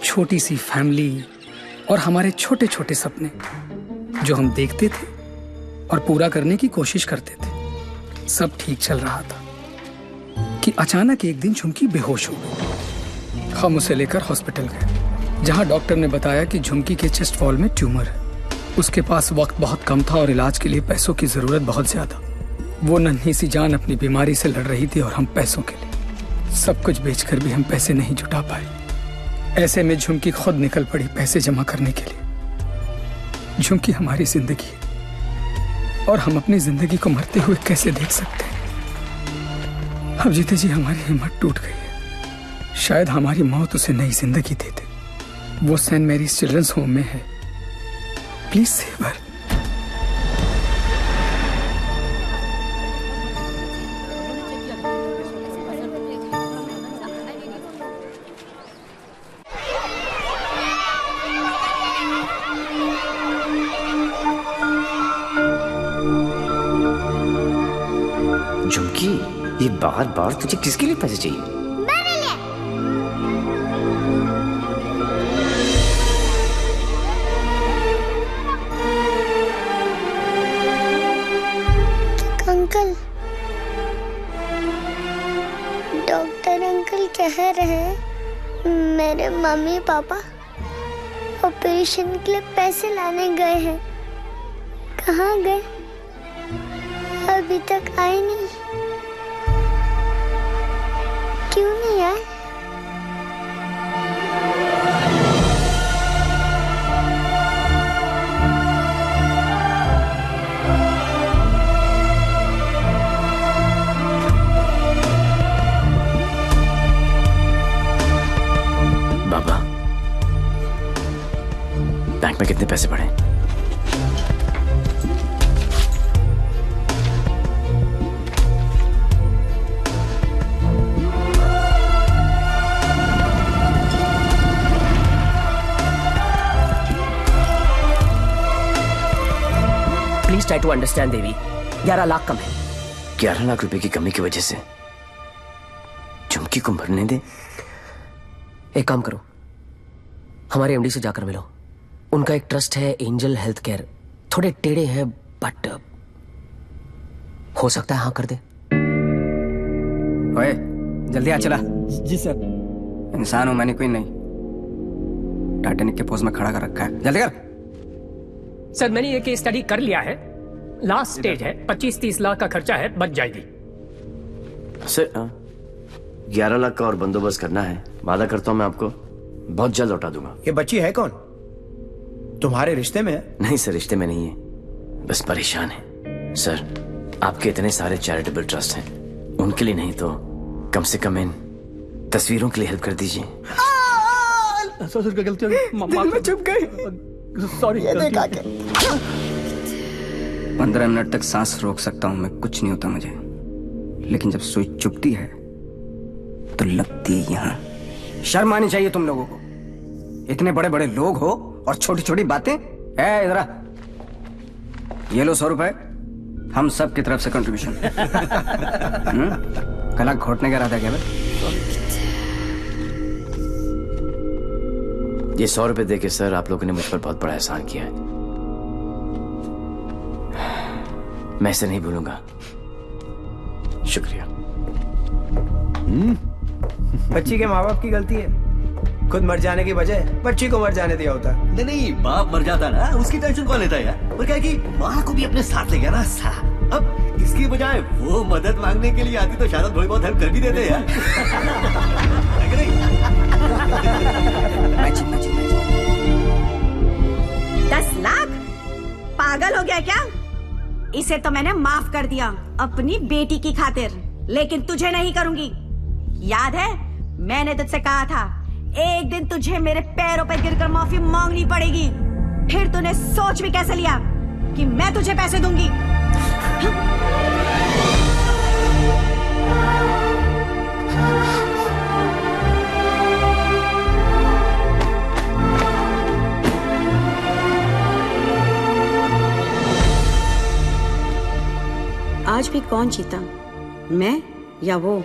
छोटी सी फैमिली और हमारे छोटे छोटे सपने जो हम देखते थे और पूरा करने की कोशिश करते थे। सब ठीक चल रहा था कि अचानक एक दिन झुमकी बेहोश हो गई। हम उसे लेकर हॉस्पिटल गए जहां डॉक्टर ने बताया कि झुमकी के चेस्ट वॉल में ट्यूमर है। उसके पास वक्त बहुत कम था और इलाज के लिए पैसों की जरूरत बहुत ज्यादा। वो नन्ही सी जान अपनी बीमारी से लड़ रही थी और हम पैसों के लिए सब कुछ बेचकर भी हम पैसे नहीं जुटा पाए। ऐसे में झुमकी खुद निकल पड़ी पैसे जमा करने के लिए। झुमकी हमारी जिंदगी है और हम अपनी जिंदगी को मरते हुए कैसे देख सकते हैं। अब जीते जी हमारी हिम्मत टूट गई है। शायद हमारी मौत उसे नई जिंदगी दे दे। वो सेंट मैरीज चिल्ड्रंस होम में है। Please save her. झुमकी, ये बार बार तुझे किसके लिए पैसे चाहिए? अंकल, डॉक्टर अंकल कह रहे हैं मेरे मम्मी पापा ऑपरेशन के लिए पैसे लाने गए हैं। कहाँ गए? अभी तक आए नहीं। क्यों नहीं आए? बाबा, बैंक में कितने पैसे पड़े? प्लीज ट्राई टू अंडरस्टैंड देवी। 11 लाख कम है। 11 लाख रुपए की कमी की वजह से झुमकी को मरने दे? एक काम करो, हमारे एमडी से जाकर मिलो। उनका एक ट्रस्ट है एंजल हेल्थ केयर। थोड़े टेढ़े हैं बट हो सकता है हाँ कर दे। ओए जल्दी आ चला। जी सर। इंसान हूं मैंने, कोई नहीं। टाइटैनिक के पोज में खड़ा कर रखा है। जल्दी कर। सर मैंने ये केस स्टडी कर लिया है। लास्ट स्टेज है। 25-30 लाख का खर्चा है, बच जाएगी। सर 11 लाख का और बंदोबस्त करना है। वादा करता हूं मैं आपको बहुत जल्द लौटा दूंगा। ये बच्ची है कौन? तुम्हारे रिश्ते में है? नहीं सर, रिश्ते में नहीं है, बस परेशान है। सर आपके इतने सारे चैरिटेबल ट्रस्ट हैं, उनके लिए नहीं तो कम से कम इन तस्वीरों के लिए हेल्प कर दीजिए। सर गलती हो गई। मम्मा चुप गई। सॉरी। 15 मिनट तक सांस रोक सकता हूं मैं, कुछ नहीं होता मुझे। लेकिन जब सुई चुभती है तो लगती है यहां। शर्म आनी चाहिए तुम लोगों को। इतने बड़े बड़े लोग हो और छोटी छोटी बातें। इधर आ, ये लो 100 रुपए, हम सब की तरफ से कंट्रीब्यूशन। कला घोटने का इरादा क्या भाई? ये 100 रुपए देके सर आप लोगों ने मुझ पर बहुत बड़ा एहसान किया है। मैं इसे नहीं भूलूंगा। शुक्रिया। बच्ची के माँ बाप की गलती है। खुद मर जाने की बजाय बच्ची को मर जाने दिया होता। नहीं, बाप मर जाता ना, उसकी टेंशन कौन लेता है यार? और क्या कि माँ को भी अपने साथ ले गया ना साला। अब इसकी बजाय वो मदद मांगने के लिए आती तो शायद थोड़ी बहुत हेल्प कर भी देते यार। 10 लाख? से तो मैंने माफ कर दिया अपनी बेटी की खातिर, लेकिन तुझे नहीं करूंगी। याद है मैंने तुझसे कहा था एक दिन तुझे मेरे पैरों पर गिरकर माफी मांगनी पड़ेगी। फिर तूने सोच भी कैसे लिया कि मैं तुझे पैसे दूंगी? आज भी कौन जीता, मैं या वो?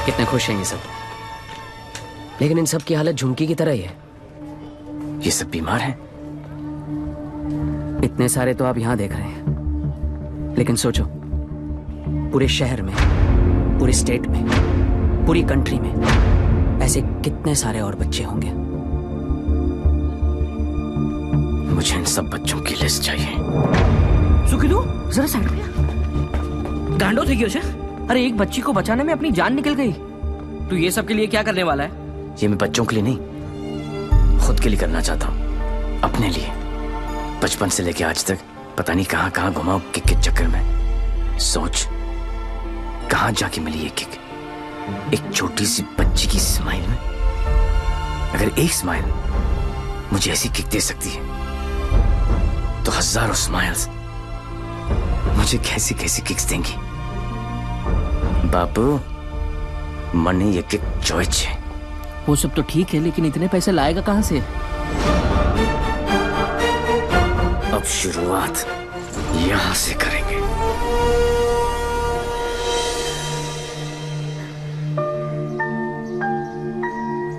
कितने खुश हैं ये सब, लेकिन इन सब की हालत झुमकी की तरह ही है। ये सब बीमार हैं। इतने सारे तो आप यहां देख रहे हैं, लेकिन सोचो पूरे शहर में, पूरे स्टेट में, पूरी कंट्री में ऐसे कितने सारे और बच्चे होंगे। मुझे इन सब बच्चों की लिस्ट चाहिए। सुखिलू जरा साइड में। गांडो थी क्यों? अरे एक बच्ची को बचाने में अपनी जान निकल गई। तू ये सब के लिए क्या करने वाला है? ये मैं बच्चों के लिए नहीं, खुद के लिए करना चाहता हूँ, अपने लिए। बचपन से लेके आज तक पता नहीं कहाँ कहाँ घुमाऊं किक के चक्कर में। सोच कहाँ जाके मिली ये किक, एक छोटी सी बच्ची की स्माइल में। अगर एक स्माइल मुझे ऐसी किक दे सकती है, तो हजारों स्माइल्स मुझे कैसी कैसी किक्स देंगी। बापू मनी ये किक चॉइस है। वो सब तो ठीक है, लेकिन इतने पैसे लाएगा कहाँ से? अब शुरुआत यहां से करेंगे।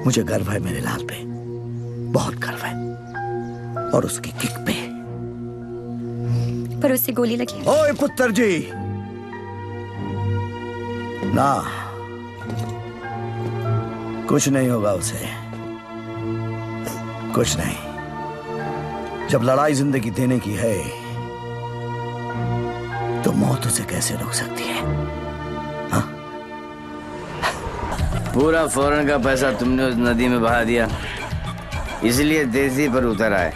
मुझे गर्व है मेरे लाल पे, बहुत गर्व है, और उसकी किक पे। पर उससे गोली लगी। ओए पुत्र जी, ना कुछ नहीं होगा उसे, कुछ नहीं। जब लड़ाई जिंदगी देने की है, तो मौत उसे कैसे रोक सकती है? हा? पूरा फौरन का पैसा तुमने उस नदी में बहा दिया, इसलिए देसी पर उतर आए।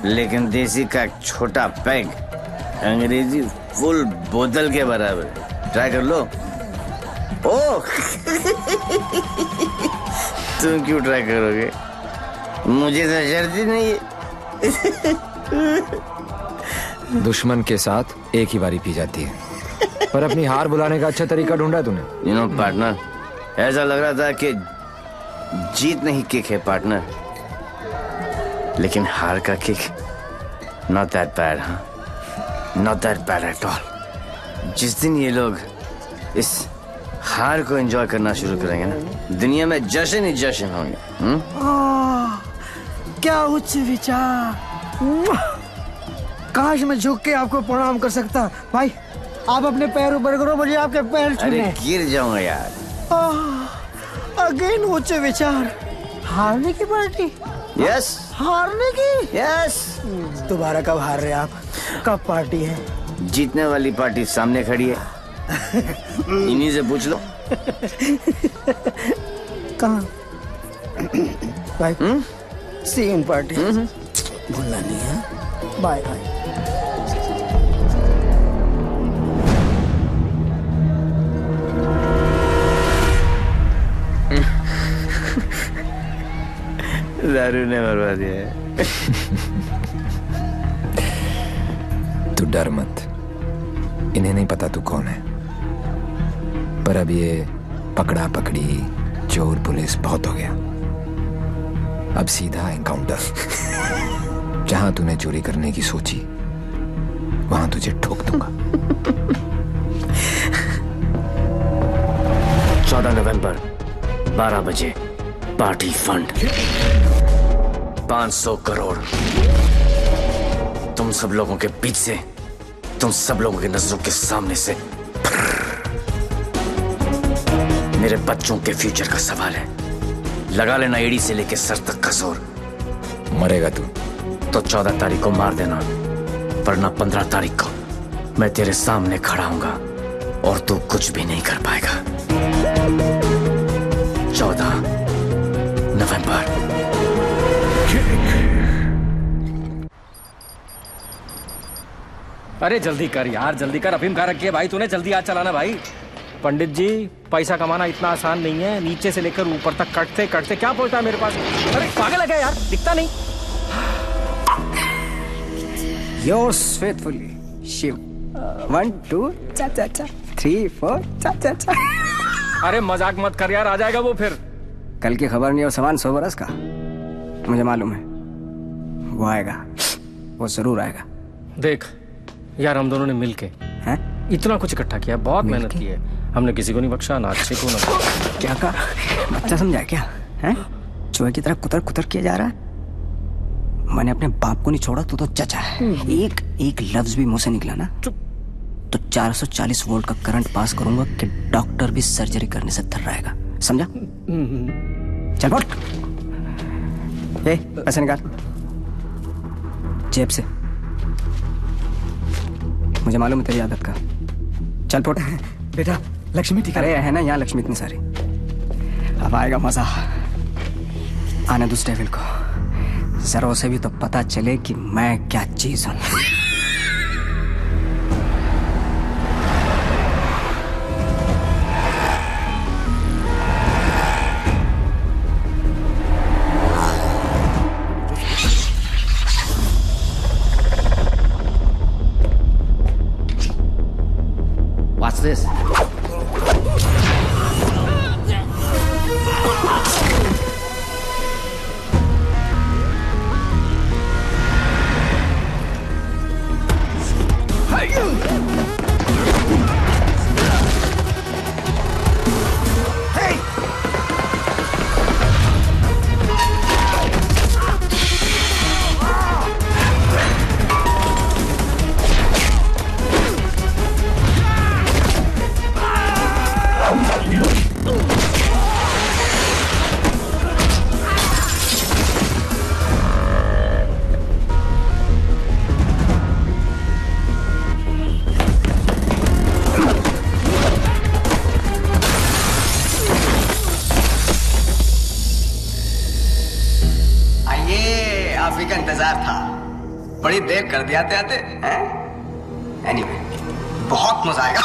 लेकिन देसी का एक छोटा पैग अंग्रेजी फुल बोतल के बराबर। ट्राई कर लो। ओह तुम क्यों ट्राई करोगे? मुझे तो शर्त ही नहीं है। दुश्मन के साथ एक ही बारी पी जाती है, पर अपनी हार बुलाने का अच्छा तरीका ढूंढा तूने। यू नो पार्टनर, ऐसा लग रहा था कि जीत नहीं किक है पार्टनर, लेकिन हार का किक नॉट दैट बैड। हाँ, not that bad at all. जिस दिन ये लोग इस हार को एंजॉय करना शुरू करेंगे ना, दुनिया में जश्न ही जश्न होंगे। क्या उच्च विचार! काश मैं झुक के आपको प्रणाम कर सकता। भाई आप अपने पैरों पर करो, मुझे आपके पैर छूने। अरे गिर जाऊंगा यार। अगेन उच्च विचार। हारने की पार्टी? यस। हारने की? यस। दोबारा कब हार रहे आप? कब पार्टी है? जीतने वाली पार्टी सामने खड़ी है, इन्हीं से पूछ लो। कहाँ? बाय। See in party. भूलना नहीं है। Bye bye. दारू ने मरवा दिया है। तू डर मत, इन्हें नहीं पता तू कौन है, पर अब ये पकड़ा पकड़ी चोर पुलिस बहुत हो गया। अब सीधा एनकाउंटर। जहां तूने चोरी करने की सोची वहां तुझे ठोक दूंगा। 14 नवंबर 12 बजे पार्टी फंड 500 करोड़। तुम सब लोगों के बीच से, तुम सब लोगों की नजरों के सामने से। मेरे बच्चों के फ्यूचर का सवाल है। लगा लेना एड़ी से लेके सर तक का जोर। मरेगा तू तो 14 तारीख को मार देना, वरना 15 तारीख को मैं तेरे सामने खड़ा हूंगा और तू कुछ भी नहीं कर पाएगा। 14 नवंबर। अरे जल्दी कर यार, जल्दी कर। अफीम खा रखी है भाई तूने, जल्दी आज चलाना भाई। पंडित जी, पैसा कमाना इतना आसान नहीं है। नीचे से लेकर ऊपर तक कटते कटते क्या पहुंचता है मेरे पास। अरे पागल है क्या यार, दिखता नहीं। Yours faithfully, Shiv. 1 2 चा चा चा 3 4 चा चा चा। अरे मजाक मत कर यार, आ जाएगा वो फिर। कल की खबर नहीं और सामान 100 बरस का। मुझे मालूम है वो आएगा, वो जरूर आएगा। देख यार, हम दोनों ने मिलके इतना कुछ इकट्ठा किया, बहुत मेहनत की है हमने। किसी को नहीं बख्शा, ना अच्छे को ना। क्या कहा? बच्चा समझा क्या है? चूहे की तरह कुतर कुतर किया जा रहा है। मैंने अपने बाप को नहीं छोड़ा, तो चचा है। एक लफ्ज भी मुंह से निकला ना तो 440 वोल्ट का करंट पास करूंगा कि डॉक्टर भी सर्जरी करने से थर्राएगा। समझा? चल फुट। पैसे निकाल जेब से। मुझे मालूम है तेरी आदत का। चल फुट। बेटा लक्ष्मी ठीक है? है ना यहाँ लक्ष्मी इतनी सारी। अब आएगा मजा। आने दूसरे डेविल को जरा उसे भी तो पता चले कि मैं क्या चीज हूं। What's this? बड़ी देर कर दिया आते एनीवे बहुत मजा आएगा।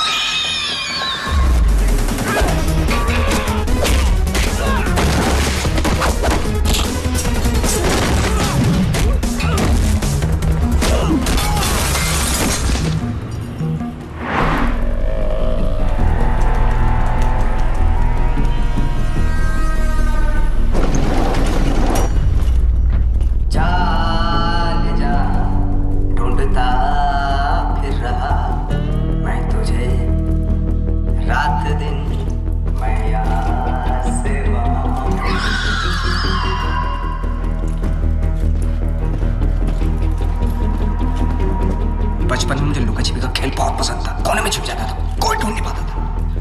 बचपन में मुझे लुका छिपी का खेल बहुत पसंद था। कोने में छुप जाता था, कोई ढूंढ नहीं पाता था,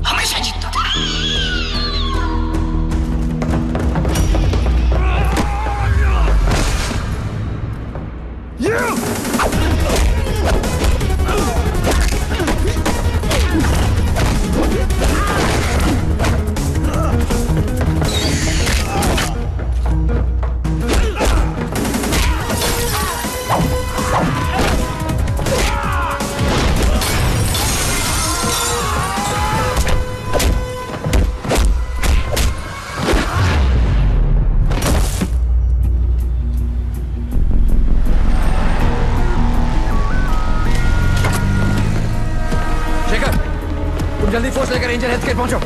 हमेशा जीतता था। जल्दी फोर्स लेकर रेंजर हेल्थ केयर पहुंचो।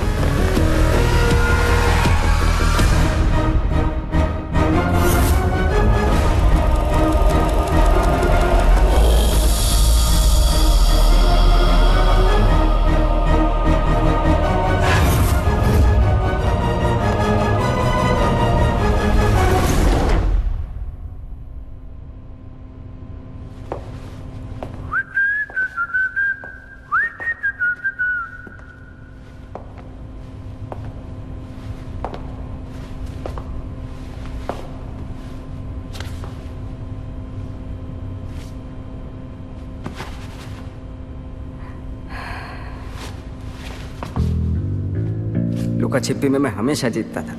लुका छिपी में मैं हमेशा जीतता था।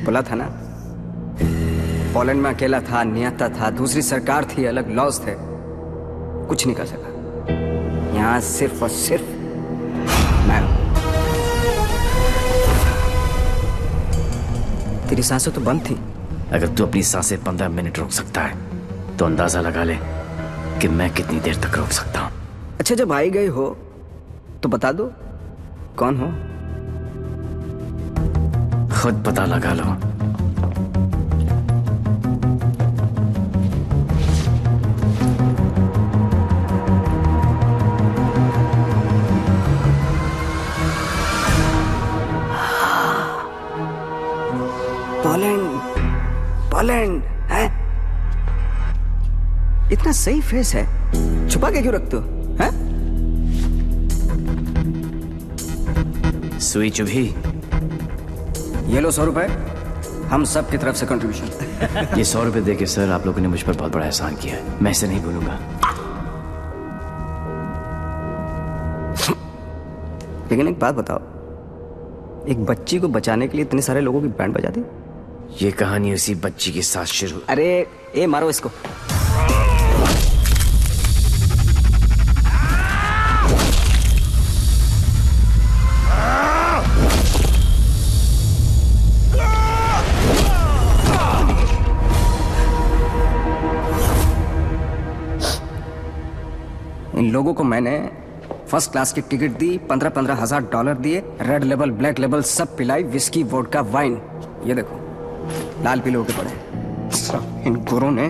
बोला था ना, पोलैंड में अकेला था, नियता था, दूसरी सरकार थी, अलग लॉज थे, कुछ नहीं कर सका। यहाँ सिर्फ और सिर्फ मैं। तेरी सांसें तो बंद थी। अगर तू अपनी सांसें 15 मिनट रोक सकता है तो अंदाजा लगा ले कि मैं कितनी देर तक रोक सकता हूँ। अच्छा, जब आई गई हो तो बता दो कौन हो। खुद पता लगा लो। पोलैंड है? इतना सही फेस है, छुपा के क्यों रखते हो? हैं? सुई चुभी। ये लो 100 रुपए, हम सब की तरफ से कंट्रीब्यूशन। ये 100 रुपए देके सर, आप लोगों ने मुझ पर बहुत बड़ा एहसान किया है, मैं इसे नहीं भूलूंगा। लेकिन एक बात बताओ, एक बच्ची को बचाने के लिए इतने सारे लोगों की बैंड बजा दी? ये कहानी उसी बच्ची के साथ शुरू। अरे ए मारो इसको। इन लोगों को मैंने फर्स्ट क्लास की टिकट दी, 15-15 हजार डॉलर दिए, रेड लेबल ब्लैक लेबल सब पिलाई, विस्की वोडका वाइन। ये देखो लाल पीले होके पड़े। इन गुरों ने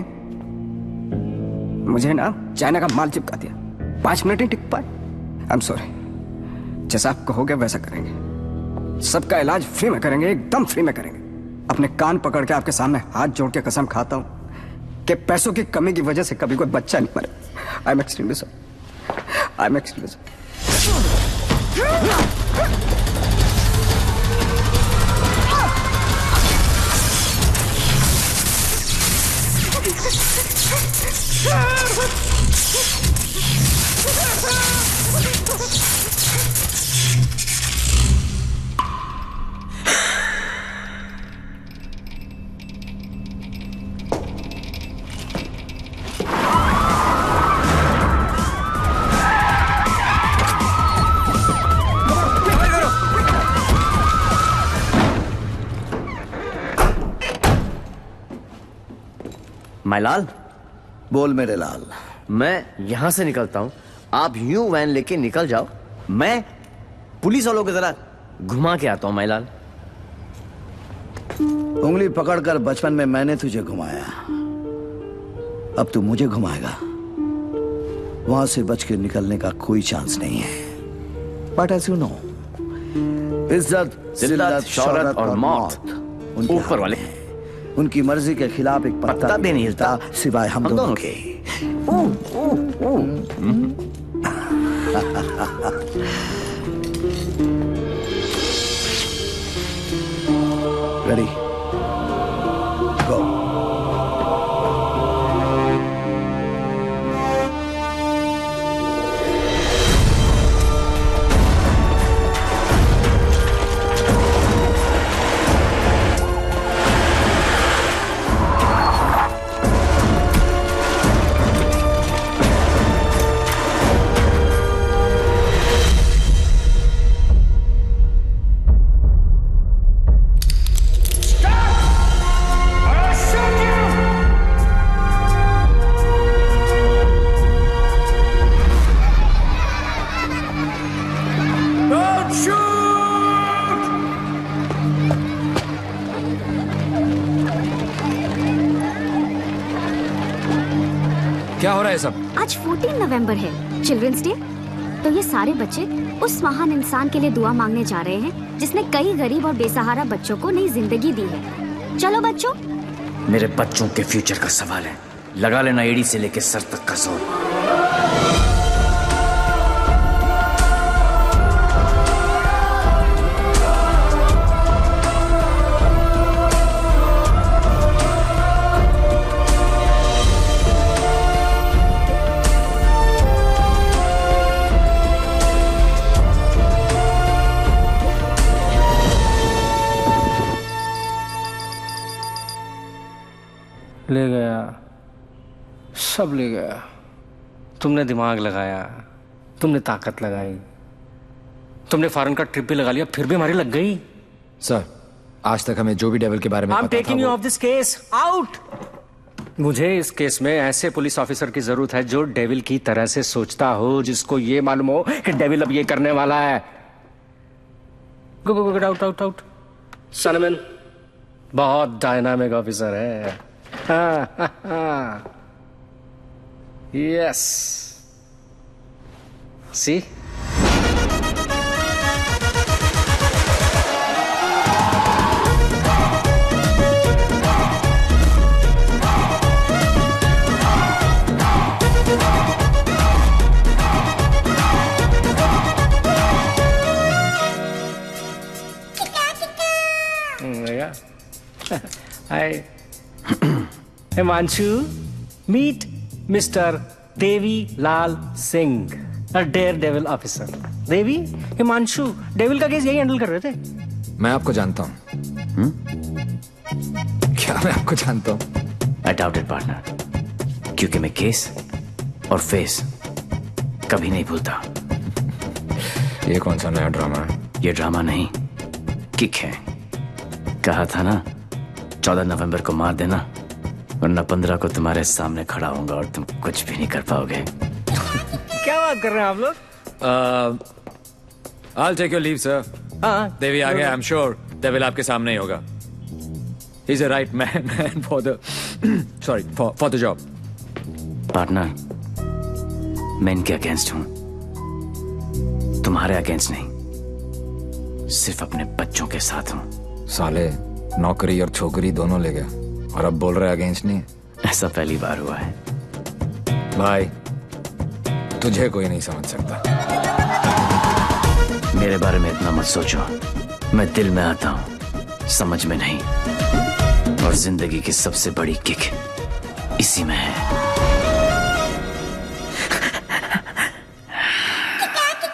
मुझे ना चाइना का माल चिपका दिया, 5 मिनट ही टिक पाए। आई एम सॉरी, जैसा आप कहोगे वैसा करेंगे। सबका इलाज फ्री में करेंगे, एकदम फ्री में करेंगे। अपने कान पकड़ के आपके सामने हाथ जोड़ के कसम खाता हूं कि पैसों की कमी की वजह से कभी कोई बच्चा नहीं मरे। I am extremely sorry. I'm exclusive. Mayalal, बोल मेरे लाल। मैं यहां से निकलता हूं, आप यूं वैन लेके निकल जाओ, मैं पुलिस वालों की तरह घुमा के आता हूं। मायलाल, उंगली पकड़कर बचपन में मैंने तुझे घुमाया, अब तू मुझे घुमाएगा। वहां से बच के निकलने का कोई चांस नहीं है। बट एज यू नो, इज्जत, जिल्लत, शौहरत और मौत ऊपर वाले हैं। उनकी मर्जी के खिलाफ एक पत्ता भी नहीं हिलता सिवाय हम दोनों के। रेडी, गो। है सब? आज 14 नवंबर है, चिल्ड्रंस डे। तो ये सारे बच्चे उस महान इंसान के लिए दुआ मांगने जा रहे हैं जिसने कई गरीब और बेसहारा बच्चों को नई जिंदगी दी है। चलो बच्चों। मेरे बच्चों के फ्यूचर का सवाल है, लगा लेना एड़ी से लेके सर तक का जोर। ले गया, सब ले गया। तुमने दिमाग लगाया, तुमने ताकत लगाई, तुमने फॉरेन का ट्रिप भी लगा लिया, फिर भी हमारी लग गई। सर, आज तक हमें जो भी डेविल के बारे में I'm पता taking था you वो... off this case. Out! मुझे इस केस में ऐसे पुलिस ऑफिसर की जरूरत है जो डेविल की तरह से सोचता हो, जिसको ये मालूम हो कि डेविल अब ये करने वाला है। गो गो गो, आउट आउट आउट। सनमैन बहुत डायनामिक ऑफिसर है। Yes, C Hi. Himanshu, meet Mr. Devi Lal Singh, a daredevil officer. Devi, Himanshu devil का केस यही हैंडल कर रहे थे। मैं आपको जानता हूँ। क्या मैं आपको जानता हूँ? I doubt it, partner. क्योंकि मैं केस और फेस कभी नहीं भूलता। ये कौन सा नया ड्रामा है? ये ड्रामा नहीं, किक है। कहा था ना, 14 नवंबर को मार देना, वरना 15 को तुम्हारे सामने खड़ा होऊंगा और तुम कुछ भी नहीं कर पाओगे। क्या बात कर रहे हैं आप लोग? I'll take your leave, sir. देवी आ गया, I'm sure डेविल आपके सामने ही होगा। He's a right man for the sorry for the job. Partner, मैं इनके अगेंस्ट हूँ, तुम्हारे अगेंस्ट नहीं, सिर्फ अपने बच्चों के साथ हूँ। साले नौकरी और छोकरी दोनों ले गया और अब बोल रहे अगेंस्ट नहीं। ऐसा पहली बार हुआ है। भाई, तुझे कोई नहीं समझ सकता। मेरे बारे में इतना मत सोचो, मैं दिल में आता हूँ, समझ में नहीं। और जिंदगी की सबसे बड़ी किक इसी में है।